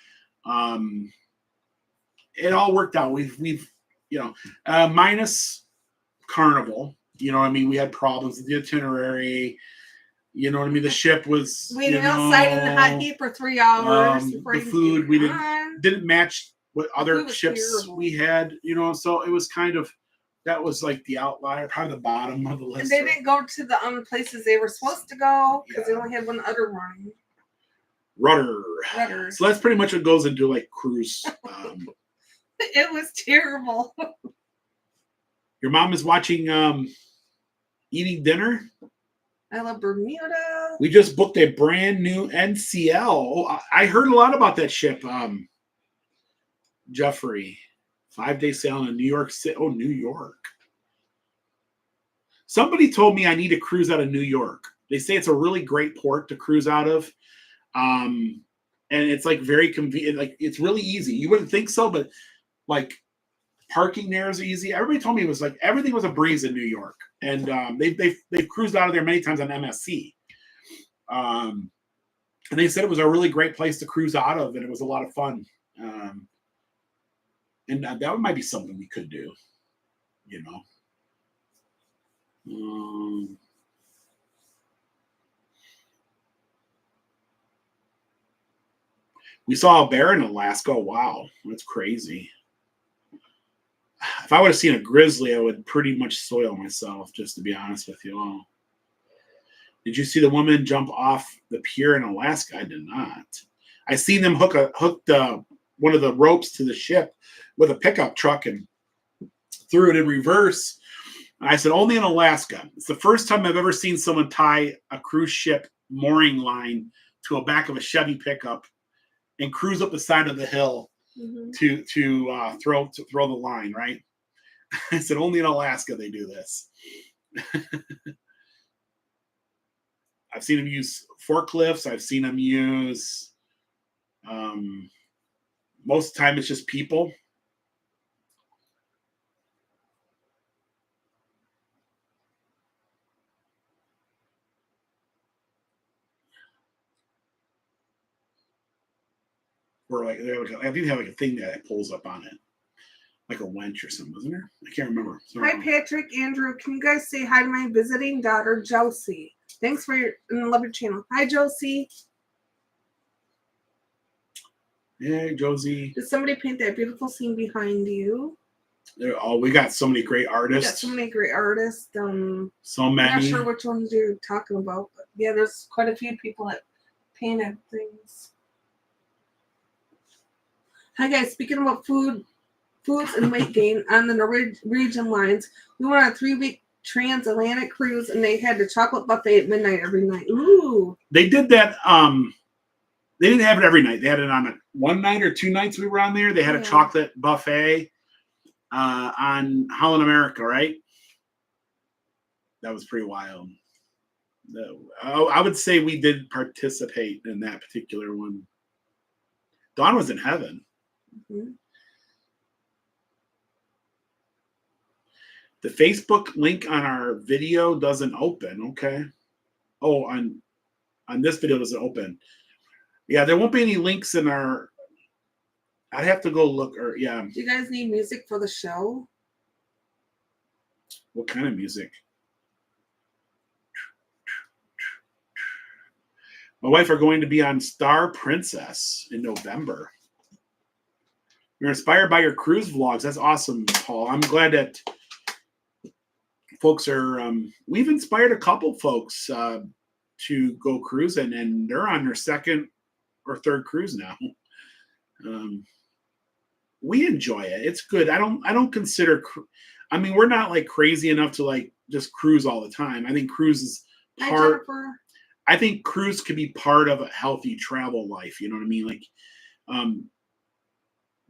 it all worked out. We've minus Carnival, we had problems with the itinerary, the ship was outside in the hot heat for 3 hours. The food we didn't match what other ships terrible. We had, so it was kind of, that was like the outlier, probably the bottom of the list. And they didn't go to the places they were supposed to go because they only had one other one. Rudder. So that's pretty much what goes into like cruise. It was terrible. Your mom is watching Eating Dinner? I love Bermuda. We just booked a brand new NCL. Oh, I heard a lot about that ship. Jeffrey, 5-day sail in New York City. Oh, New York. Somebody told me I need to cruise out of New York. They say it's a really great port to cruise out of. And it's like very convenient. Like it's really easy. You wouldn't think so, but like parking there is easy. Everybody told me it was like everything was a breeze in New York, and they've cruised out of there many times on MSC. And they said it was a really great place to cruise out of, and it was a lot of fun. And that might be something we could do, We saw a bear in Alaska. Wow, that's crazy. If I would have seen a grizzly, I would pretty much soil myself, just to be honest with you all. Did you see the woman jump off the pier in Alaska? I did not. I seen them hook one of the ropes to the ship with a pickup truck and threw it in reverse. And I said, only in Alaska. It's the first time I've ever seen someone tie a cruise ship mooring line to a back of a Chevy pickup and cruise up the side of the hill to throw the line, right? I said, only in Alaska they do this. I've seen them use forklifts. I've seen them use, most of the time it's just people. Or like, I think they have like a thing that pulls up on it, like a winch or something, isn't there? I can't remember. Hi, Patrick, Andrew. Can you guys say hi to my visiting daughter, Josie? Thanks for love your channel. Hi, Josie. Hey, Josie. Did somebody paint that beautiful scene behind you? We got so many great artists. So many great artists. So many. I'm not sure which ones you're talking about, but yeah, there's quite a few people that painted things. Hi guys, speaking about foods and weight gain on the Norwegian lines, we went on a 3-week transatlantic cruise, and they had the chocolate buffet at midnight every night. Ooh. They did that. They didn't have it every night. They had it on one night or 2 nights we were on there. They had a chocolate buffet on Holland America, right? That was pretty wild. I would say we did participate in that particular one. Dawn was in heaven. Mm-hmm. The Facebook link on our video doesn't open. Okay. Oh, on this video doesn't open. Yeah, there won't be any links in our. I'd have to go look. Or yeah. Do you guys need music for the show? What kind of music? My wife are going to be on Star Princess in November. You're inspired by your cruise vlogs. That's awesome, Paul. I'm glad that folks are. We've inspired a couple folks to go cruising, and they're on their second or third cruise now. We enjoy it. It's good. I don't consider. I mean, we're not like crazy enough to like just cruise all the time. I think cruise is part. I think cruise could be part of a healthy travel life. You know what I mean? Like,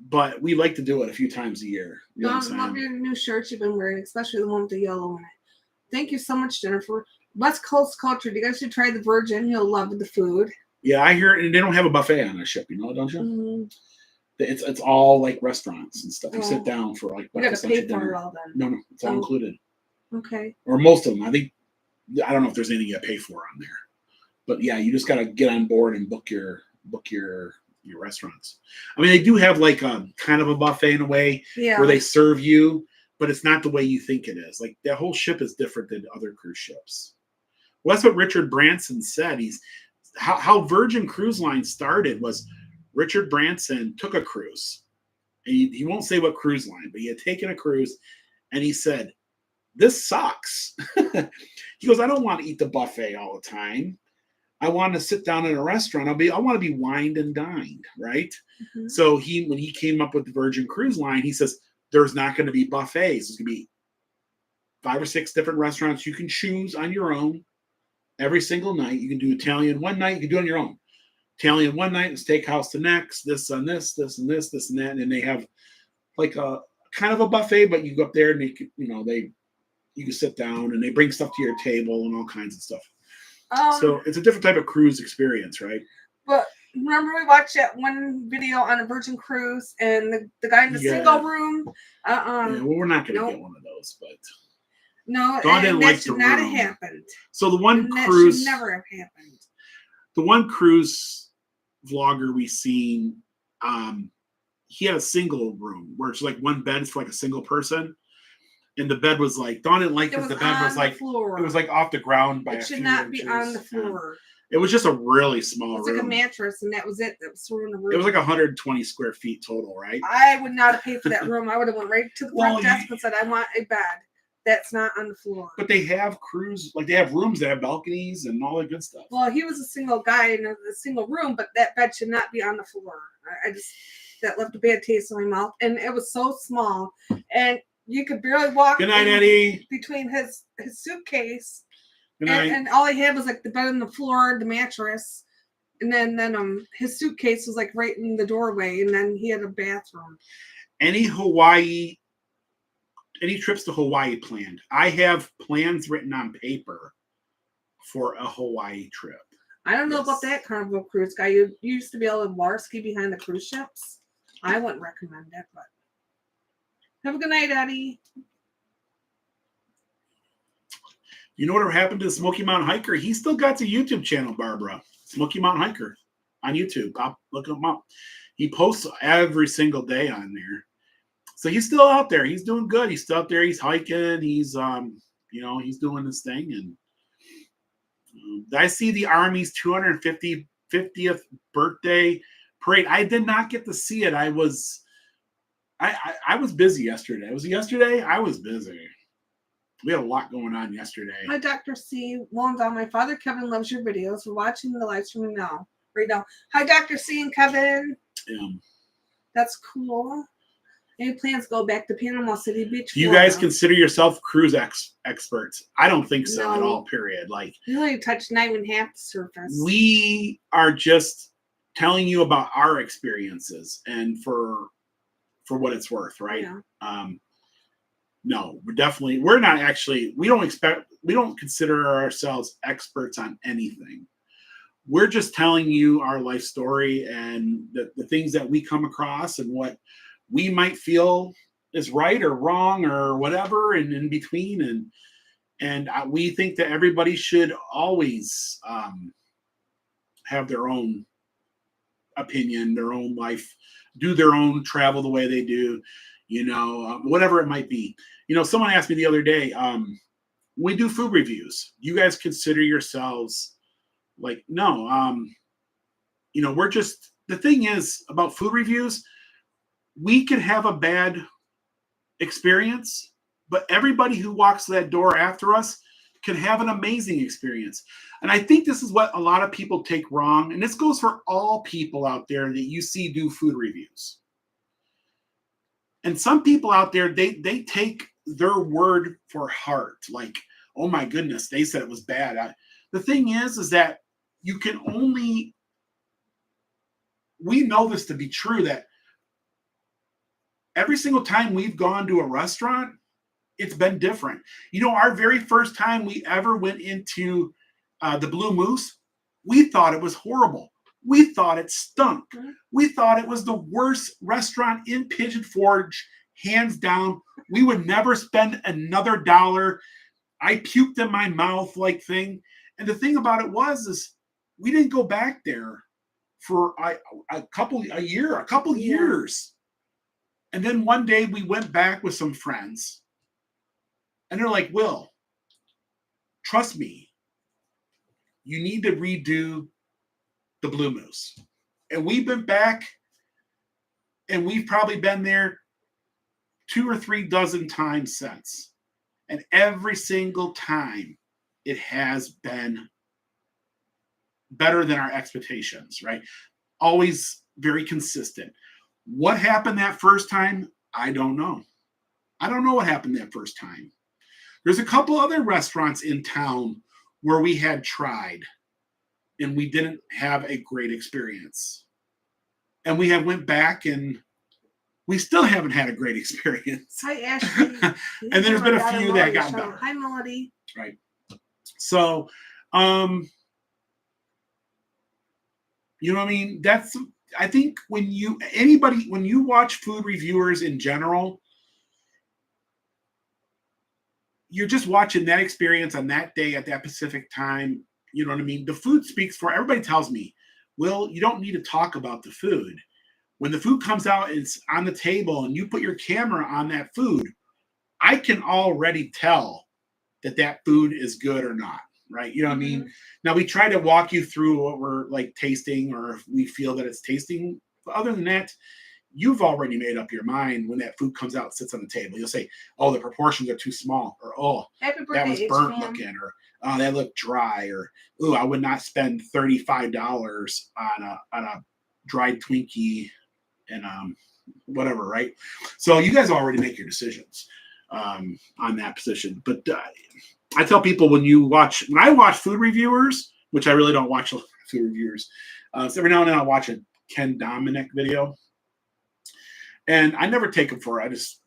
but we like to do it a few times a year. You know I love your new shirts you've been wearing, especially the one with the yellow in it. Thank you so much, Jennifer. West Coast culture. You guys should try the Virgin. You'll love the food. Yeah, I hear it, and they don't have a buffet on the ship. You know, don't you? Mm-hmm. It's all like restaurants and stuff. You sit down for like. You got to pay for it all then. No, it's all included. Okay. Or most of them. I don't know if there's anything you pay for on there. But yeah, you just got to get on board and book your restaurants. I mean, they do have like a kind of a buffet in a way where they serve you, but it's not the way you think it is. Like the whole ship is different than other cruise ships. Well, that's what Richard Branson said. How Virgin Cruise Line started was Richard Branson took a cruise. And he won't say what cruise line, but he had taken a cruise, and he said, "This sucks." He goes, "I don't want to eat the buffet all the time. I want to sit down in a restaurant. I want to be wined and dined, right?" Mm-hmm. So when he came up with the Virgin Cruise Line, he says there's not going to be buffets. There's going to be 5 or 6 different restaurants you can choose on your own every single night. You can do Italian one night. You can do it on your own. Italian one night, and steakhouse the next. This on this and this and that, and they have like a kind of a buffet, but you go up there and you can sit down and they bring stuff to your table and all kinds of stuff. So it's a different type of cruise experience, right? But remember we watched that one video on a Virgin Cruise and the guy in the single room? Yeah, well, we're not going to get one of those, but... No, that should not have happened. So the one cruise... That should never have happened. The one cruise vlogger we seen, he had a single room where it's like one bed for like a single person. And the bed was like, Dawn didn't like because the bed was like, it was like off the ground by a few inches. It should not be on the floor. It was just a really small room. It was like a mattress, and that was it. That was through in the room. It was like 120 square feet total, right? I would not have paid for that room. I would have went right to the front desk and said, "I want a bed that's not on the floor." But they have they have rooms that have balconies and all that good stuff. Well, he was a single guy in a single room, but that bed should not be on the floor. That left a bad taste in my mouth, and it was so small, and you could barely walk. Good night, Eddie. Between his suitcase, and all he had was like the bed on the floor, the mattress, and then his suitcase was like right in the doorway, and then he had a bathroom. Any trips to Hawaii planned? I have plans written on paper for a Hawaii trip. I don't know about that Carnival cruise guy. You used to be able to water ski behind the cruise ships. I wouldn't recommend it, but have a good night, Eddie. You know what happened to the Smoky Mountain Hiker? He still got a YouTube channel, Barbara. Smoky Mountain Hiker on YouTube. Look him up. He posts every single day on there. So he's still out there. He's doing good. He's still out there. He's hiking. He's he's doing his thing. And I see the Army's 250th birthday parade. I did not get to see it. I was busy yesterday. Was it yesterday? I was busy. We had a lot going on yesterday. Hi, Dr. C. Well done. My father, Kevin, loves your videos. We're watching the live stream right now. Hi, Dr. C and Kevin. Yeah. That's cool. Any plans to go back to Panama City Beach? Do you guys consider yourself cruise experts? I don't think so at all, period. Like, you only touched not even half the surface. We are just telling you about our experiences and for what it's worth, right? Yeah. No, we're not actually, we don't consider ourselves experts on anything. We're just telling you our life story and the things that we come across and what we might feel is right or wrong or whatever, and in between. And we think that everybody should always have their own opinion, their own life, do their own travel the way they do, whatever it might be. Someone asked me the other day, we do food reviews. You guys consider yourselves like, no, we're just, the thing is about food reviews, we could have a bad experience, but everybody who walks that door after us can have an amazing experience. And I think this is what a lot of people take wrong. And this goes for all people out there that you see do food reviews. And some people out there, they take their word for heart. Like, oh my goodness, they said it was bad. The thing is that you can only, we know this to be true, that every single time we've gone to a restaurant, it's been different. Our very first time we ever went into the Blue Moose, we thought it was horrible. We thought it stunk. We thought it was the worst restaurant in Pigeon Forge, hands down. We would never spend another dollar. I puked in my mouth like thing. And the thing about it is we didn't go back there for a couple years. And then one day we went back with some friends. And they're like, Will, trust me, you need to redo the Blue Moose. And we've been back, and we've probably been there 2 or 3 dozen times since. And every single time it has been better than our expectations, right? Always very consistent. What happened that first time? I don't know. I don't know what happened that first time. There's a couple other restaurants in town where we had tried and we didn't have a great experience. And we have went back and we still haven't had a great experience. Hi, Ashley. And there's been a few that got better. Hi, Melody. Right. So, you know what I mean? I think when you watch food reviewers in general, you're just watching that experience on that day at that specific time. You know what I mean? The food speaks for everybody. Tells me, Will, you don't need to talk about the food. When the food comes out, it's on the table and you put your camera on that food, I can already tell that food is good or not. Right. You know what I mean? Now we try to walk you through what we're like tasting, or if we feel that it's tasting. But other than that, you've already made up your mind when that food comes out and sits on the table. You'll say, oh, the proportions are too small, or oh, that was burnt looking, or oh, that looked dry, or oh, I would not spend $35 on a dried Twinkie and whatever, right? So you guys already make your decisions on that position. But I tell people when I watch food reviewers, which I really don't watch a lot of food reviewers, so every now and then I'll watch a Ken Dominick video. And I never take him for it. I just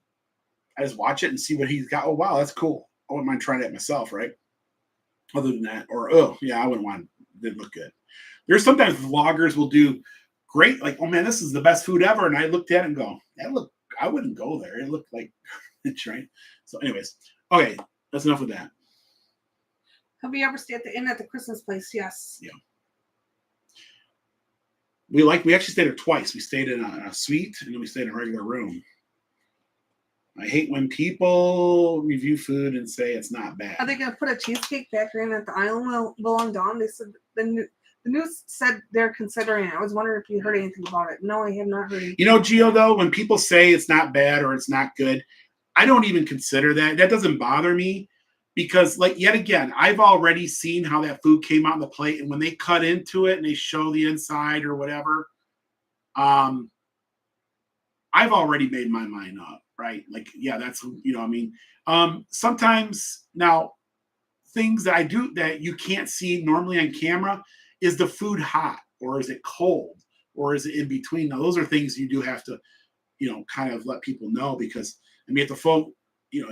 watch it and see what he's got. Oh, wow, that's cool. I wouldn't mind trying it myself, right? Other than that, or, oh, yeah, I wouldn't want it. Didn't look good. There's sometimes vloggers will do great, like, oh, man, this is the best food ever. And I looked at it and go, I wouldn't go there. It looked like, right? So anyways, okay, that's enough of that. Have you ever stayed at the inn at the Christmas place? Yes. Yeah. We actually stayed there twice. We stayed in a suite, and then we stayed in a regular room. I hate when people review food and say it's not bad. Are they going to put a cheesecake factory in at the island belong Dawn? They said the news said they're considering it. I was wondering if you heard anything about it. No, I have not heard anything. Gio, though, when people say it's not bad or it's not good, I don't even consider that. That doesn't bother me. Because, like, yet again, I've already seen how that food came out on the plate, and when they cut into it and they show the inside or whatever, I've already made my mind up, right? Like, yeah, that's, you know, I mean, sometimes now things that I do that you can't see normally on camera, is the food hot or is it cold or is it in between? Now, those are things you do have to, you know, kind of let people know, because I mean, if the folk, you know,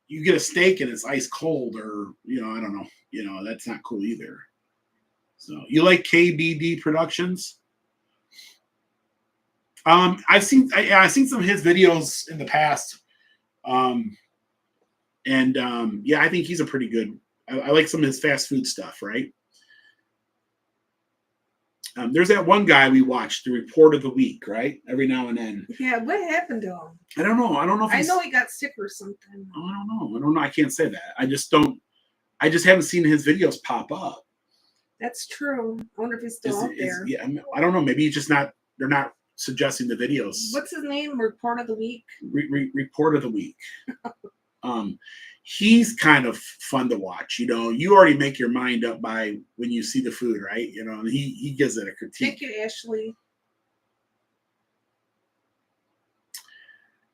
you get a steak and it's ice cold, or, you know, I don't know, you know, that's not cool either. So you like KBD Productions? I've seen some of his videos in the past. Yeah, I think he's a pretty good, I like some of his fast food stuff, right? There's that one guy we watched, the Report of the Week, right? Every now and then. Yeah, what happened to him? I don't know. I don't know if I know he got sick or something. Oh, I don't know. I can't say that. I just haven't seen his videos pop up. That's true. I wonder if he's still out there. Yeah, I don't know. Maybe he's just not, they're not suggesting the videos. What's his name? Report of the Week? Report of the Week. He's kind of fun to watch. You know, you already make your mind up by when you see the food, right? You know, and he gives it a critique. Thank you, Ashley.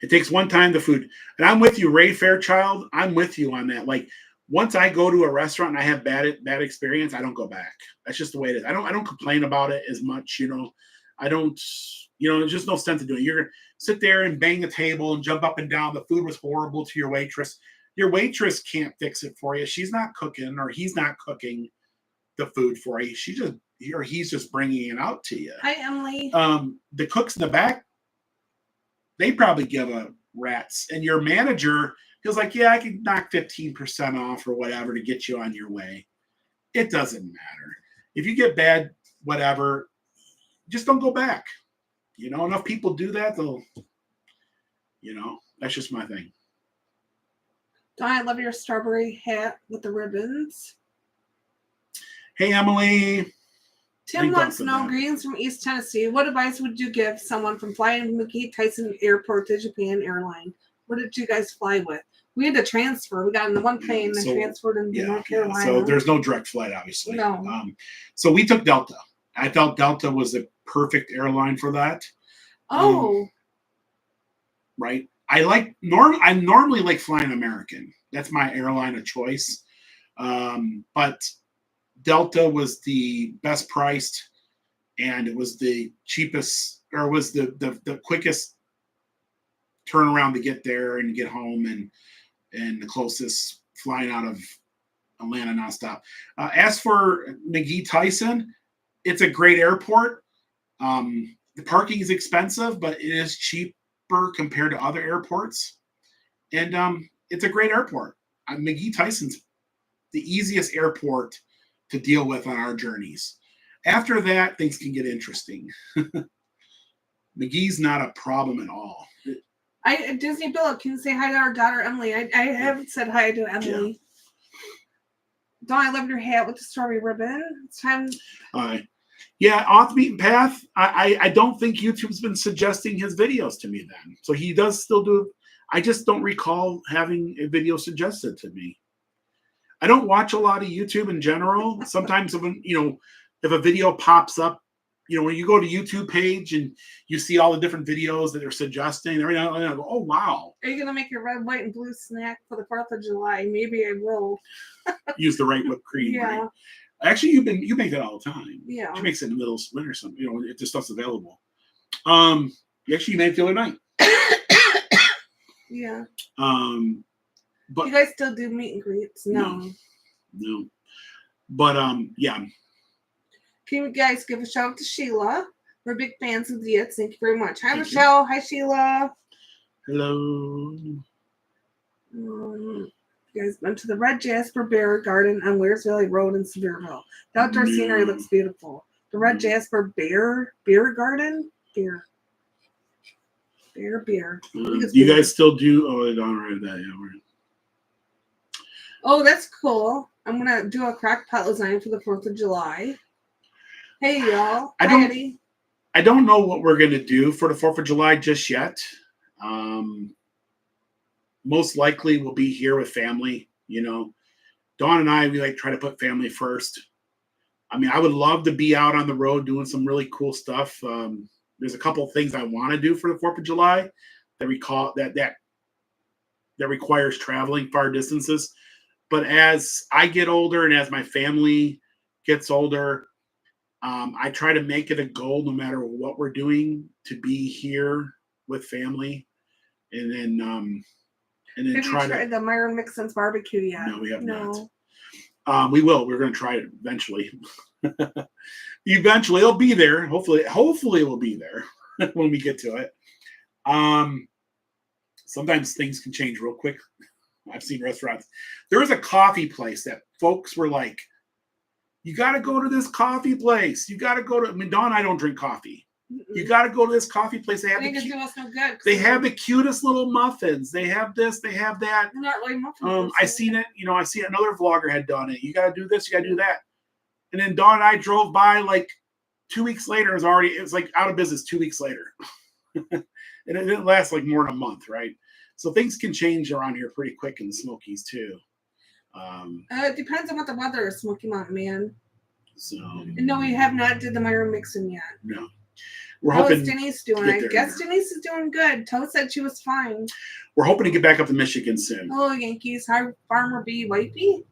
It takes one time, the food. And I'm with you, Ray Fairchild. I'm with you on that. Like, once I go to a restaurant and I have bad experience, I don't go back. That's just the way it is. I don't complain about it as much, you know. I don't, you know, there's just no sense in doing it. You're going to sit there and bang the table and jump up and down. The food was horrible to your waitress. Your waitress can't fix it for you. She's not cooking, or he's not cooking the food for you. He's just bringing it out to you. Hi, Emily. The cooks in the back, they probably give a rat's. And your manager feels like, yeah, I can knock 15% off or whatever to get you on your way. It doesn't matter. If you get bad, whatever, just don't go back. You know, enough people do that, they'll, you know, that's just my thing. Don, I love your strawberry hat with the ribbons. Hey, Emily. Tim wants to know, greetings from East Tennessee. What advice would you give someone from flying McGee Tyson Airport to Japan Airline? What did you guys fly with? We had to transfer. We got in the one plane and transferred into North Carolina. So there's no direct flight, obviously. No. So we took Delta. I felt Delta was the perfect airline for that. Oh. Right. I normally like flying American. That's my airline of choice. But Delta was the best priced, and it was the cheapest, or was the quickest turnaround to get there and get home, and the closest flying out of Atlanta nonstop. As for McGee Tyson, it's a great airport. The parking is expensive, but it is cheap compared to other airports, and it's a great airport. McGee Tyson's the easiest airport to deal with on our journeys. After that, things can get interesting. McGee's not a problem at all. Disney Bill, can you say hi to our daughter Emily? I haven't said hi to Emily. Yeah. Dawn, I love your hat with the strawberry ribbon. It's time. Yeah, off the beaten path. I don't think YouTube's been suggesting his videos to me then. So he does still do. I just don't recall having a video suggested to me. I don't watch a lot of YouTube in general. Sometimes when, you know, if a video pops up, you know, when you go to YouTube page and you see all the different videos that they're suggesting, every now and then I go, oh wow. Are you gonna make your red, white, and blue snack for the 4th of July? Maybe I will. Use the right whipped cream, yeah. Right? Actually, you make that all the time. Yeah. She makes it in the middle of winter, something, you know, if the stuff's available. Actually, you made it the other night. Yeah. But you guys still do meet and greets? No. But yeah. Can you guys give a shout out to Sheila? We're big fans of the YITS. Thank you very much. Hi, Michelle. Hi, Sheila. Hello. You guys went to the Red Jasper Bear Garden on Wears Valley Road in Sevierville. The outdoor scenery looks beautiful. The Red Jasper Bear Garden? Beer. You guys still do? Oh, I don't read that. Yeah, right. Oh, that's cool. I'm gonna do a crock pot lasagna for the 4th of July. Hey, y'all. I don't know what we're gonna do for the 4th of July just yet. Most likely we'll be here with family. You know, Dawn and I, we like try to put family first. I mean, I would love to be out on the road doing some really cool stuff. There's a couple of things I want to do for the 4th of July that requires traveling far distances. But as I get older and as my family gets older, I try to make it a goal, no matter what we're doing, to be here with family, and then have you tried the Myron Mixon's barbecue yet? No, we have not. We will. We're going to try it eventually. Eventually, it'll be there. Hopefully, it will be there when we get to it. Sometimes things can change real quick. I've seen restaurants. There was a coffee place that folks were like, "You got to go to this coffee place. You got to go to." I mean, Dawn and I don't drink coffee. You got to go to this coffee place. They have they have the cutest little muffins. They have this. They have that. They're not really muffins. I seen it. I see another vlogger had done it. You got to do this. You got to do that. And then Dawn and I drove by like 2 weeks later. It was like out of business 2 weeks later. And it didn't last like more than a month, right? So things can change around here pretty quick in the Smokies too. It depends on what the weather is, Smoky Mountain Man. So no, we have not did the Myron Mixon yet. No. We're hoping. How's Denise doing? I guess Denise is doing good. Toad said she was fine. We're hoping to get back up to Michigan soon. Hello, Yankees. Hi, Farmer B. White B.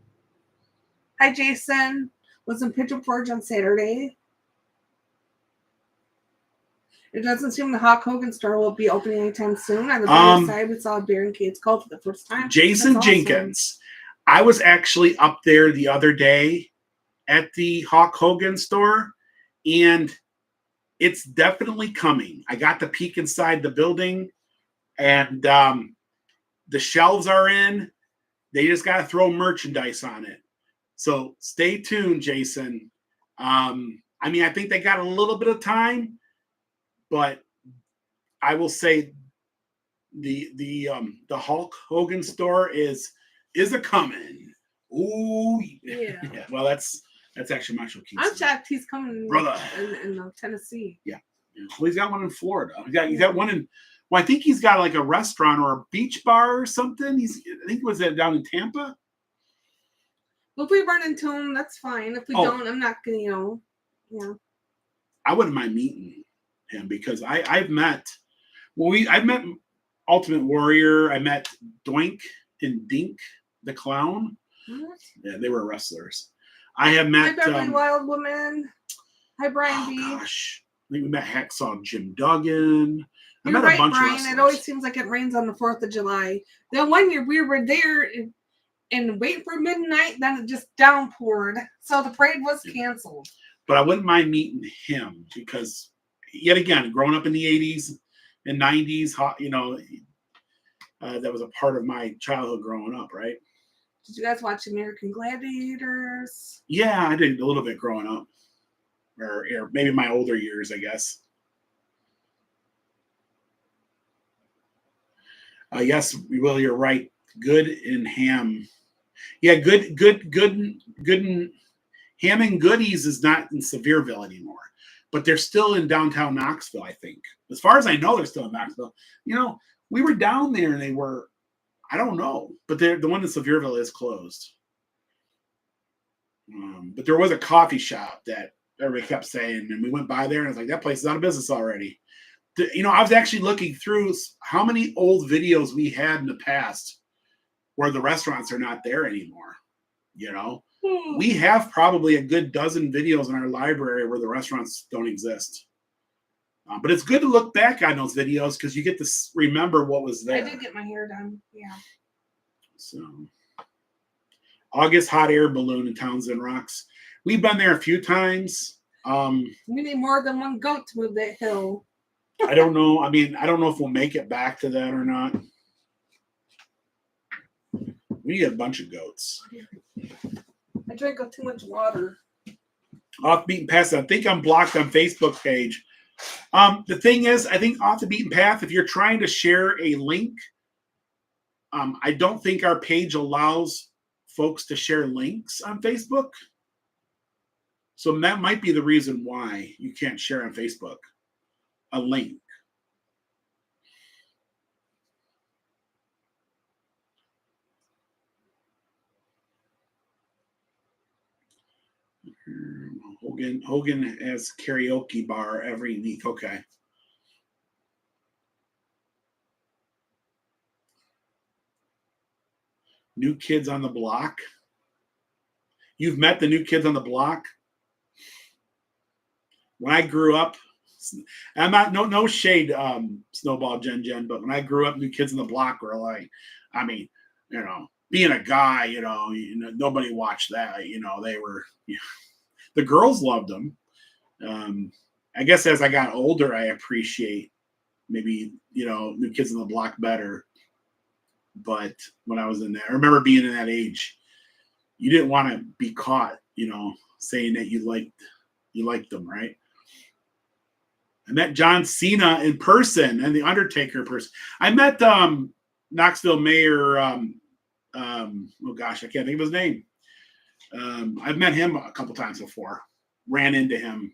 Hi, Jason. Was in Pigeon Forge on Saturday. It doesn't seem the Hawk Hogan store will be opening anytime soon. On the bright side, we saw Beer and Kate's Cult for the first time. Jason Jenkins. I was actually up there the other day at the Hawk Hogan store, and it's definitely coming. I got to peek inside the building, and the shelves are in. They just got to throw merchandise on it. So stay tuned, Jason. I mean, I think they got a little bit of time, but I will say the Hulk Hogan store is a coming. Ooh, yeah. Yeah. Well, that's actually my show. I'm shocked he's coming, brother, in Tennessee. Yeah. Well, he's got one in Florida. He's got one in. Well, I think he's got like a restaurant or a beach bar or something. I think it was down in Tampa. Well, if we run into him, that's fine. If we don't, I'm not gonna, yeah. I wouldn't mind meeting him because I've met Ultimate Warrior. I met Doink and Dink the Clown. What? Yeah, they were wrestlers. I have met Beverly Wild Woman. Hi, Brian B. Gosh, I think we met Hacksaw Jim Duggan. You're right, Brian. It always seems like it rains on the 4th of July. Then one year we were there and waiting for midnight, then it just downpoured. So the parade was canceled. But I wouldn't mind meeting him because, yet again, growing up in the 80s and 90s, that was a part of my childhood growing up, right? Did you guys watch American Gladiators? Yeah, I did a little bit growing up. Or maybe my older years, I guess. Yes, Will, you're right. Good and ham. Yeah, good and Ham and Goodies is not in Sevierville anymore, but they're still in downtown Knoxville, I think. As far as I know, they're still in Knoxville. We were down there and they were, I don't know, but the one in Sevierville is closed. But there was a coffee shop that everybody kept saying, and we went by there and I was like, that place is out of business already. I was actually looking through how many old videos we had in the past where the restaurants are not there anymore. We have probably a good dozen videos in our library where the restaurants don't exist. But it's good to look back on those videos because you get to remember what was there. I did get my hair done. Yeah. So, August Hot Air Balloon in Townsend Rocks. We've been there a few times. We need more than one goat to move that hill. I don't know. I mean, I don't know if we'll make it back to that or not. We need a bunch of goats. I drank too much water. Off the Beaten Path. I think I'm blocked on Facebook page. The thing is, I think Off the Beaten Path, if you're trying to share a link, I don't think our page allows folks to share links on Facebook. So that might be the reason why you can't share on Facebook a link. Hogan has karaoke bar every week. Okay. New Kids on the Block. You've met the New Kids on the Block. When I grew up, I'm not no shade, Snowball Jen, but when I grew up, New Kids on the Block were like, I mean, being a guy, nobody watched that. They were, the girls loved them. I guess as I got older, I appreciate maybe, New Kids on the Block better. But when I was in there, I remember being in that age, you didn't want to be caught, saying that you liked them, right? I met John Cena in person and the Undertaker in person. I met Knoxville Mayor. Oh gosh, I can't think of his name. I've met him a couple times before. Ran into him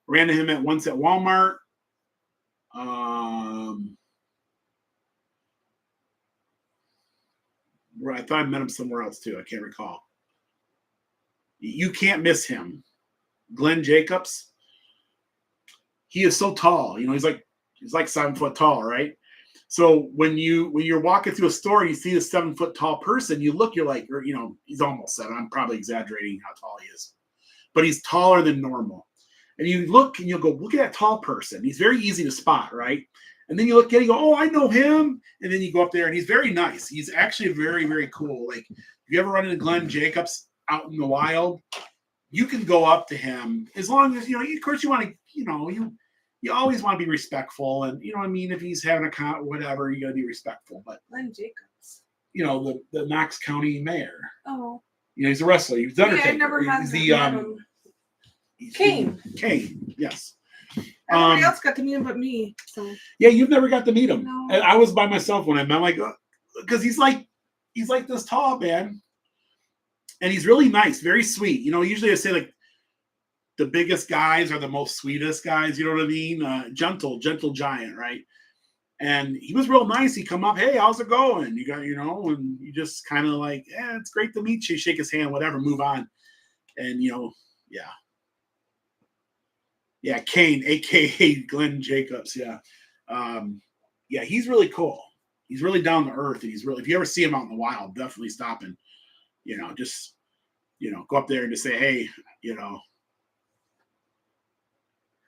once at Walmart. Where I thought I met him somewhere else too. I can't recall. You can't miss him. Glenn Jacobs. He is so tall. He's like 7 foot tall, right? So when you're walking through a store and you see a 7 foot tall person, you look, you're like, he's almost 7. I'm probably exaggerating how tall he is, but he's taller than normal. And you look and you'll go, look at that tall person. He's very easy to spot, right? And then you look at it, you go, oh, I know him. And then you go up there and he's very nice. He's actually very, very cool. Like, if you ever run into Glenn Jacobs out in the wild, you can go up to him as long as, of course you want to, you always want to be respectful. And, if he's having a whatever, you got to be respectful. But Glenn Jacobs, the Knox County mayor. Oh. He's a wrestler. He's Undertaker. I never had he's the, Kane, yes. Everybody else got to meet him but me. So. Yeah, you've never got to meet him. No. I was by myself when I met him. Like, because he's like this tall man. And he's really nice, very sweet. Usually I say like the biggest guys are the most sweetest guys. You know what I mean? Gentle giant, right? And he was real nice. He come up, hey, how's it going? You got, and you just kind of like, yeah, it's great to meet you. Shake his hand, whatever, move on. And yeah. Yeah, Kane, aka Glenn Jacobs. Yeah. Yeah, he's really cool. He's really down to earth. And if you ever see him out in the wild, definitely stop and just, go up there and just say, hey,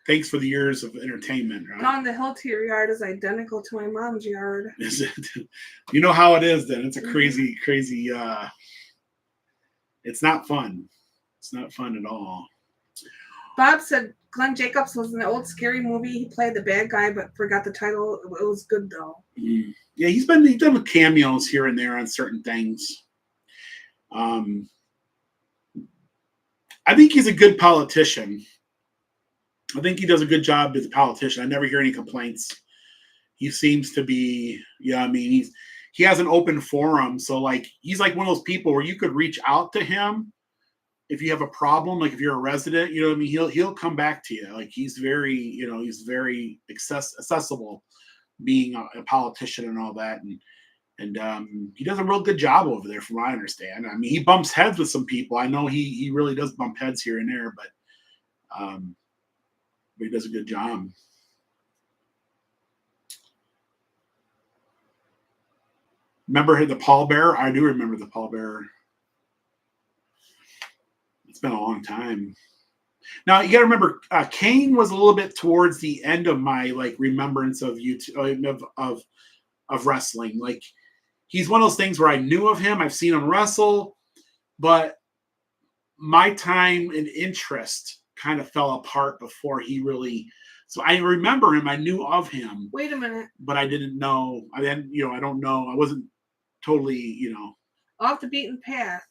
thanks for the years of entertainment. Right? On the hill to your yard is identical to my mom's yard. Is it? You know how it is then. It's a crazy, it's not fun. It's not fun at all. Bob said Glenn Jacobs was in the old scary movie. He played the bad guy, but forgot the title. It was good though. Yeah, he's done cameos here and there on certain things. I think he's a good politician. I think he does a good job as a politician. I never hear any complaints. He seems to be, he has an open forum. So like, he's like one of those people where you could reach out to him if you have a problem. Like if you're a resident, he'll come back to you. Like he's very, he's very accessible being a politician and all that. And he does a real good job over there, from what I understand. I mean, he bumps heads with some people. I know he really does bump heads here and there, but he does a good job. Remember the pallbearer? I do remember the pallbearer. It's been a long time. Now you got to remember, Kane was a little bit towards the end of my remembrance of of wrestling. Like, he's one of those things where I knew of him. I've seen him wrestle, but my time and interest kind of fell apart before he really. So I remember him. I knew of him. Wait a minute. But I didn't know. I don't know. I wasn't totally, Off the beaten path.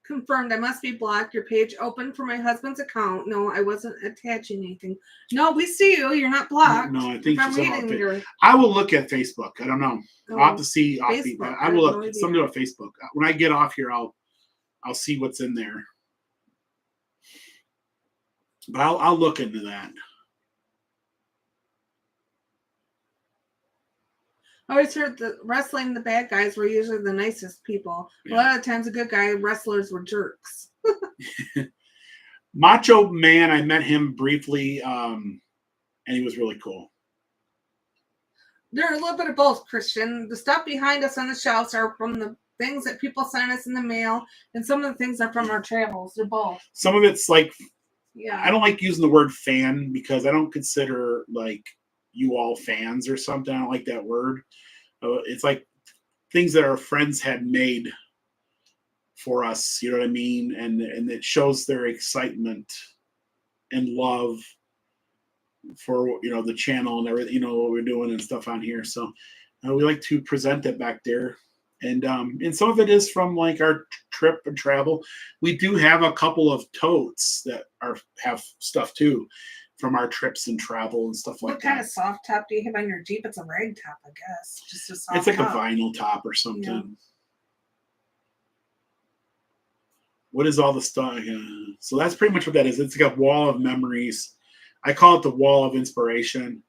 Confirmed. I must be blocked. Your page open for my husband's account. No, I wasn't attaching anything. No, we see you. You're not blocked. No, I think I will look at Facebook. I don't know. I'll have to see. I will look. Something at Facebook. When I get off here, I'll see what's in there. But I'll look into that. I always heard that wrestling, the bad guys were usually the nicest people. Yeah. A lot of times, the good guy wrestlers were jerks. Macho Man, I met him briefly, and he was really cool. They're a little bit of both, Christian. The stuff behind us on the shelves are from the things that people send us in the mail, and some of the things are from our travels. They're both. Some of it's like, yeah. I don't like using the word fan because I don't consider like you all fans or something. I don't like that word. It's like things that our friends had made for us, you know what I mean? And it shows their excitement and love for, you know, the channel and everything, you know, what we're doing and stuff on here. So we like to present it back there. And some of it is from like our trip and travel. We do have a couple of totes that have stuff too from our trips and travel and stuff like that. What kind of soft top do you have on your Jeep? It's a rag top, I guess. Just a soft It's like top. a vinyl top or something. Yeah. What is all the stuff? So that's pretty much what that is. It's like a wall of memories. I call it the wall of inspiration.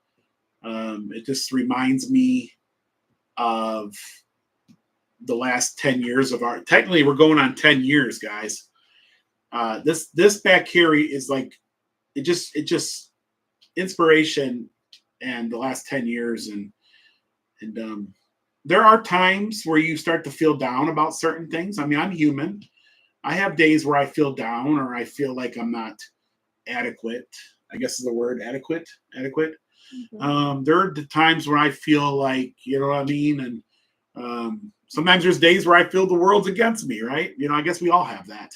It just reminds me of the last 10 years of our, technically we're going on 10 years, guys. This back here is like, it just inspiration and the last 10 years. And there are times where you start to feel down about certain things. I mean, I'm human. I have days where I feel down or I feel like I'm not adequate. I guess is the word adequate. Mm-hmm. There are the times where I feel like, you know what I mean? And sometimes there's days where I feel the world's against me, right? You know, I guess we all have that.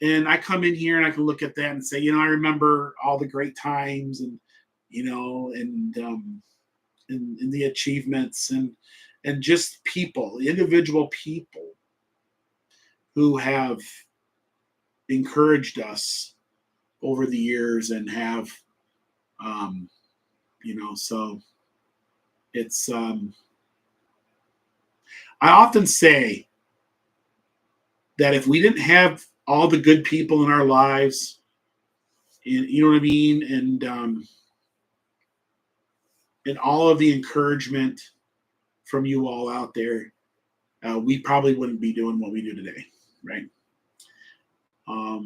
And I come in here and I can look at that and say, you know, I remember all the great times and, you know, and the achievements and just people, individual people who have encouraged us over the years and have, you know, so it's, I often say that if we didn't have all the good people in our lives, you know what I mean? And all of the encouragement from you all out there, we probably wouldn't be doing what we do today. Right. A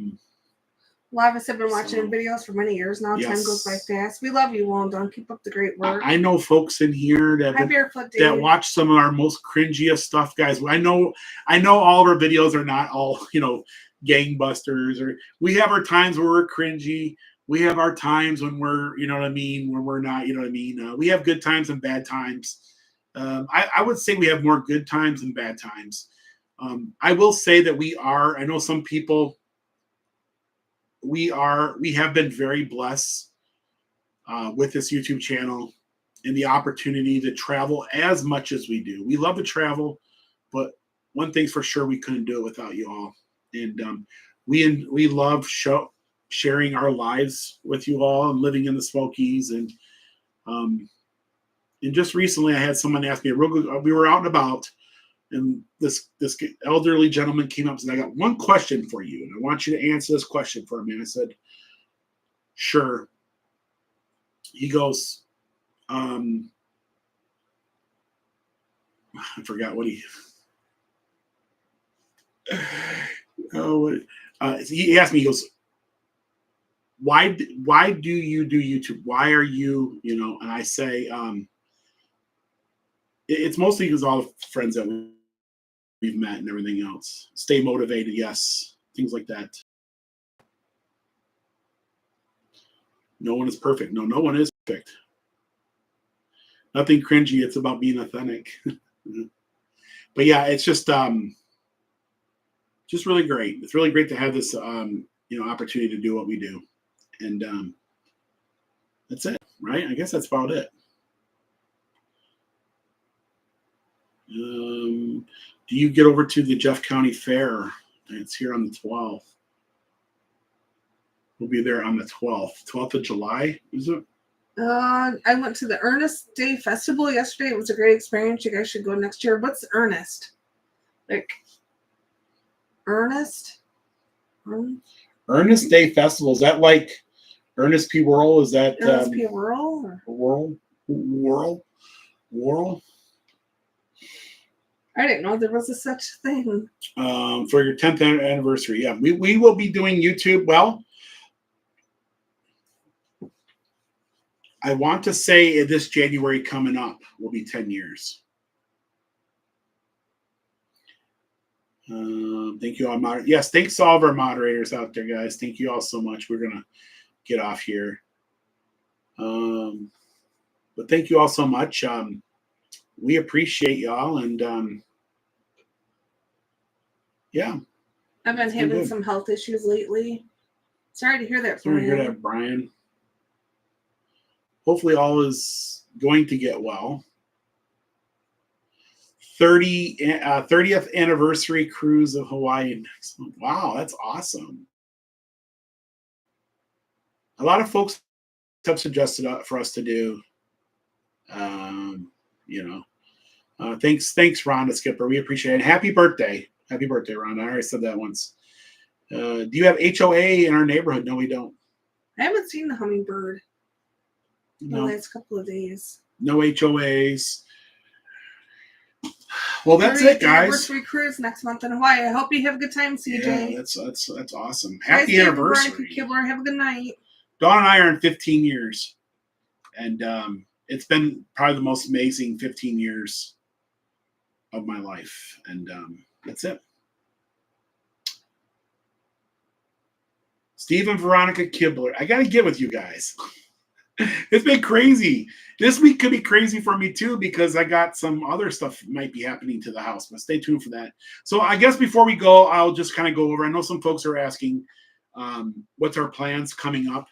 lot of us have been watching videos for many years now. Yes. Time goes by fast. We love you, Waldon. Keep up the great work. I know folks in here that watch some of our most cringiest stuff, guys. I know all of our videos are not all, you know, gangbusters, or we have our times where we're cringy. We have our times when we're, you know what I mean, when we're not, you know what I mean. We have good times and bad times. I would say we have more good times than bad times. I will say that I know some people, we have been very blessed with this YouTube channel and the opportunity to travel as much as we do. We love to travel, but one thing's for sure, we couldn't do it without you all. And we love sharing our lives with you all and living in the Smokies. And just recently I had someone ask me, we were out and about, and this elderly gentleman came up and said, I got one question for you, and I want you to answer this question for me. And I said, sure. He goes, I forgot what he he asked me, he goes, why do you do YouTube? Why are you, you know? And I say, it's mostly because all the friends that we've met and everything else. Stay motivated, yes. Things like that. No one is perfect. No one is perfect. Nothing cringy. It's about being authentic. But yeah, it's just really great. It's really great to have this you know, opportunity to do what we do. And that's it, right? I guess that's about it. Do you get over to the Jeff County Fair? It's here on the 12th. We'll be there on the 12th of July, is it? I went to the Ernest Day Festival yesterday. It was a great experience. You guys should go next year. What's Ernest? Like Ernest? Ernest Day Festival. Is that like Ernest P. Worrell? Is that Ernest P. Worrell? Worrell? I didn't know there was a such thing. For your 10th anniversary, yeah. We will be doing YouTube. Well, I want to say this January coming up will be 10 years. Thank you all. Yes, thanks to all of our moderators out there, guys. Thank you all so much. We're gonna get off here. But thank you all so much. We appreciate y'all, and yeah. I've been having some health issues lately. Sorry to hear that, Sorry to hear that, Brian. Hopefully all is going to get well. 30th anniversary cruise of Hawaii next month. Wow, that's awesome. A lot of folks have suggested for us to do. Thanks, Rhonda Skipper. We appreciate it. Happy birthday, Rhonda. I already said that once. Do you have HOA in our neighborhood? No, we don't. I haven't seen the hummingbird in the last couple of days. No HOAs. Well, that's it, guys. Anniversary cruise next month in Hawaii. I hope you have a good time, CJ. Yeah, that's awesome. Happy anniversary. Kibler, have a good night. Dawn and I are in 15 years, and it's been probably the most amazing 15 years of my life, and that's it. Steve and Veronica Kibler. I got to get with you guys. It's been crazy. This week could be crazy for me too, because I got some other stuff might be happening to the house, but stay tuned for that. So I guess before we go, I'll just kind of go over. I know some folks are asking what's our plans coming up.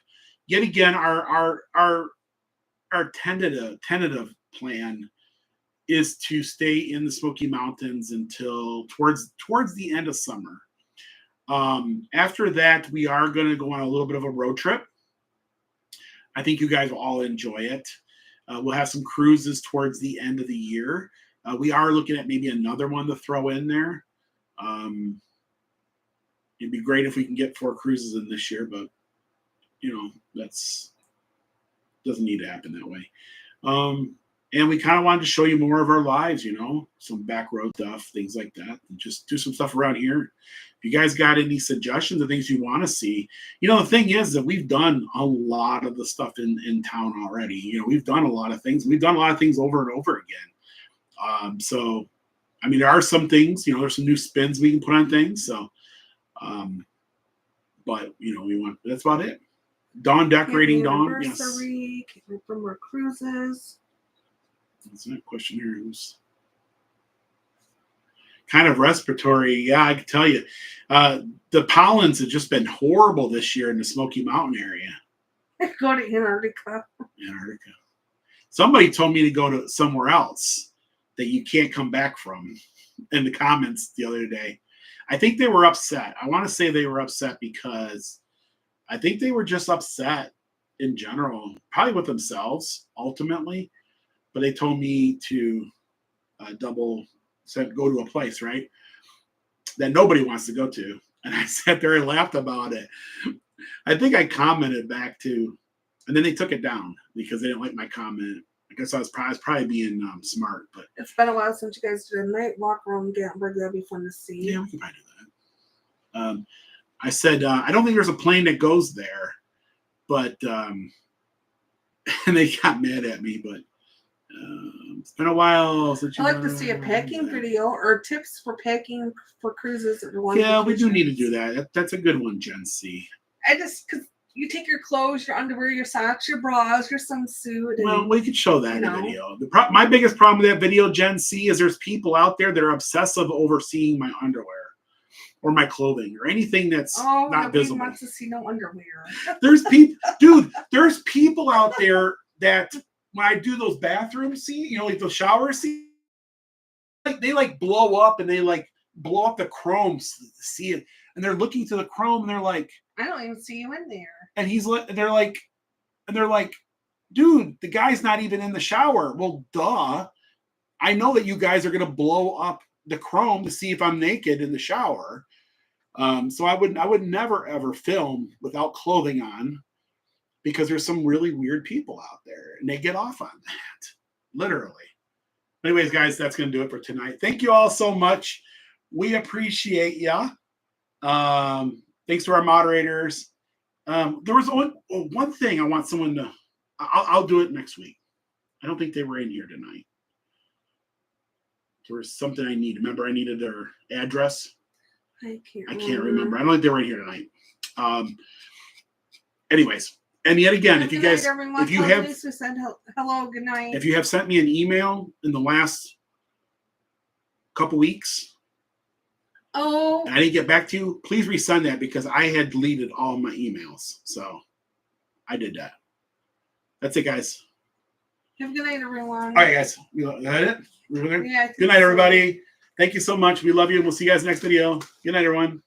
Yet again, our tentative plan is to stay in the Smoky Mountains until towards the end of summer. After that, we are going to go on a little bit of a road trip. I think you guys will all enjoy it. We'll have some cruises towards the end of the year. We are looking at maybe another one to throw in there. It'd be great if we can get 4 cruises in this year, but that's doesn't need to happen that way. And we kind of wanted to show you more of our lives, some back road stuff, things like that, and just do some stuff around here. If you guys got any suggestions of things you want to see, the thing is that we've done a lot of the stuff in town already. We've done a lot of things. We've done a lot of things over and over again. So, I mean, there are some things, there's some new spins we can put on things. So, but, that's about it. Dawn decorating, Dawn. Yes. For more cruises. That's a question here. Who's kind of respiratory? Yeah, I can tell you. The pollens have just been horrible this year in the Smoky Mountain area. Go to Antarctica. Somebody told me to go to somewhere else that you can't come back from in the comments the other day. I think they were upset. I want to say they were upset because I think they were just upset in general, probably with themselves ultimately. But they told me to go to a place, right, that nobody wants to go to. And I sat there and laughed about it. I think I commented back to, and then they took it down because they didn't like my comment. I guess I was probably being smart. But it's been a while since you guys did a night walk around Gatlinburg. That'd be fun to see. Yeah, we can probably do that. I said, I don't think there's a plane that goes there. But, and they got mad at me, but it's been a while since I'd like to see a packing video or tips for packing for cruises. Yeah, we do need to do that. That's a good one, Gen C. Because you take your clothes, your underwear, your socks, your bras, your swimsuit. Well, we could show that in the video. My biggest problem with that video, Gen C, is there's people out there that are obsessive over seeing my underwear or my clothing or anything that's not visible. Wants to see no underwear. There's people, dude. There's people out there that when I do those bathroom scenes, like those shower scenes, they blow up and they blow up the chrome to see it, and they're looking to the chrome and they're like, I don't even see you in there. And they're like, dude, the guy's not even in the shower. Well, duh. I know that you guys are gonna blow up the chrome to see if I'm naked in the shower. So I would never ever film without clothing on, because there's some really weird people out there and they get off on that, literally. Anyways, guys, that's going to do it for tonight. Thank you all so much. We appreciate ya. Thanks to our moderators. There was one thing I want someone to, I'll do it next week. I don't think they were in here tonight. There was something I need. Remember, I needed their address. I can't remember. I don't think they're right here tonight. Anyways, and yet again, if you guys, if you have, hello, good night. If you have sent me an email in the last couple weeks, and I didn't get back to you, please resend that because I had deleted all my emails. So I did that. That's it, guys. Have a good night, everyone. All right, guys. Is that it? Yeah, good night, everybody. Thank you so much. We love you. We'll see you guys next video. Good night, everyone.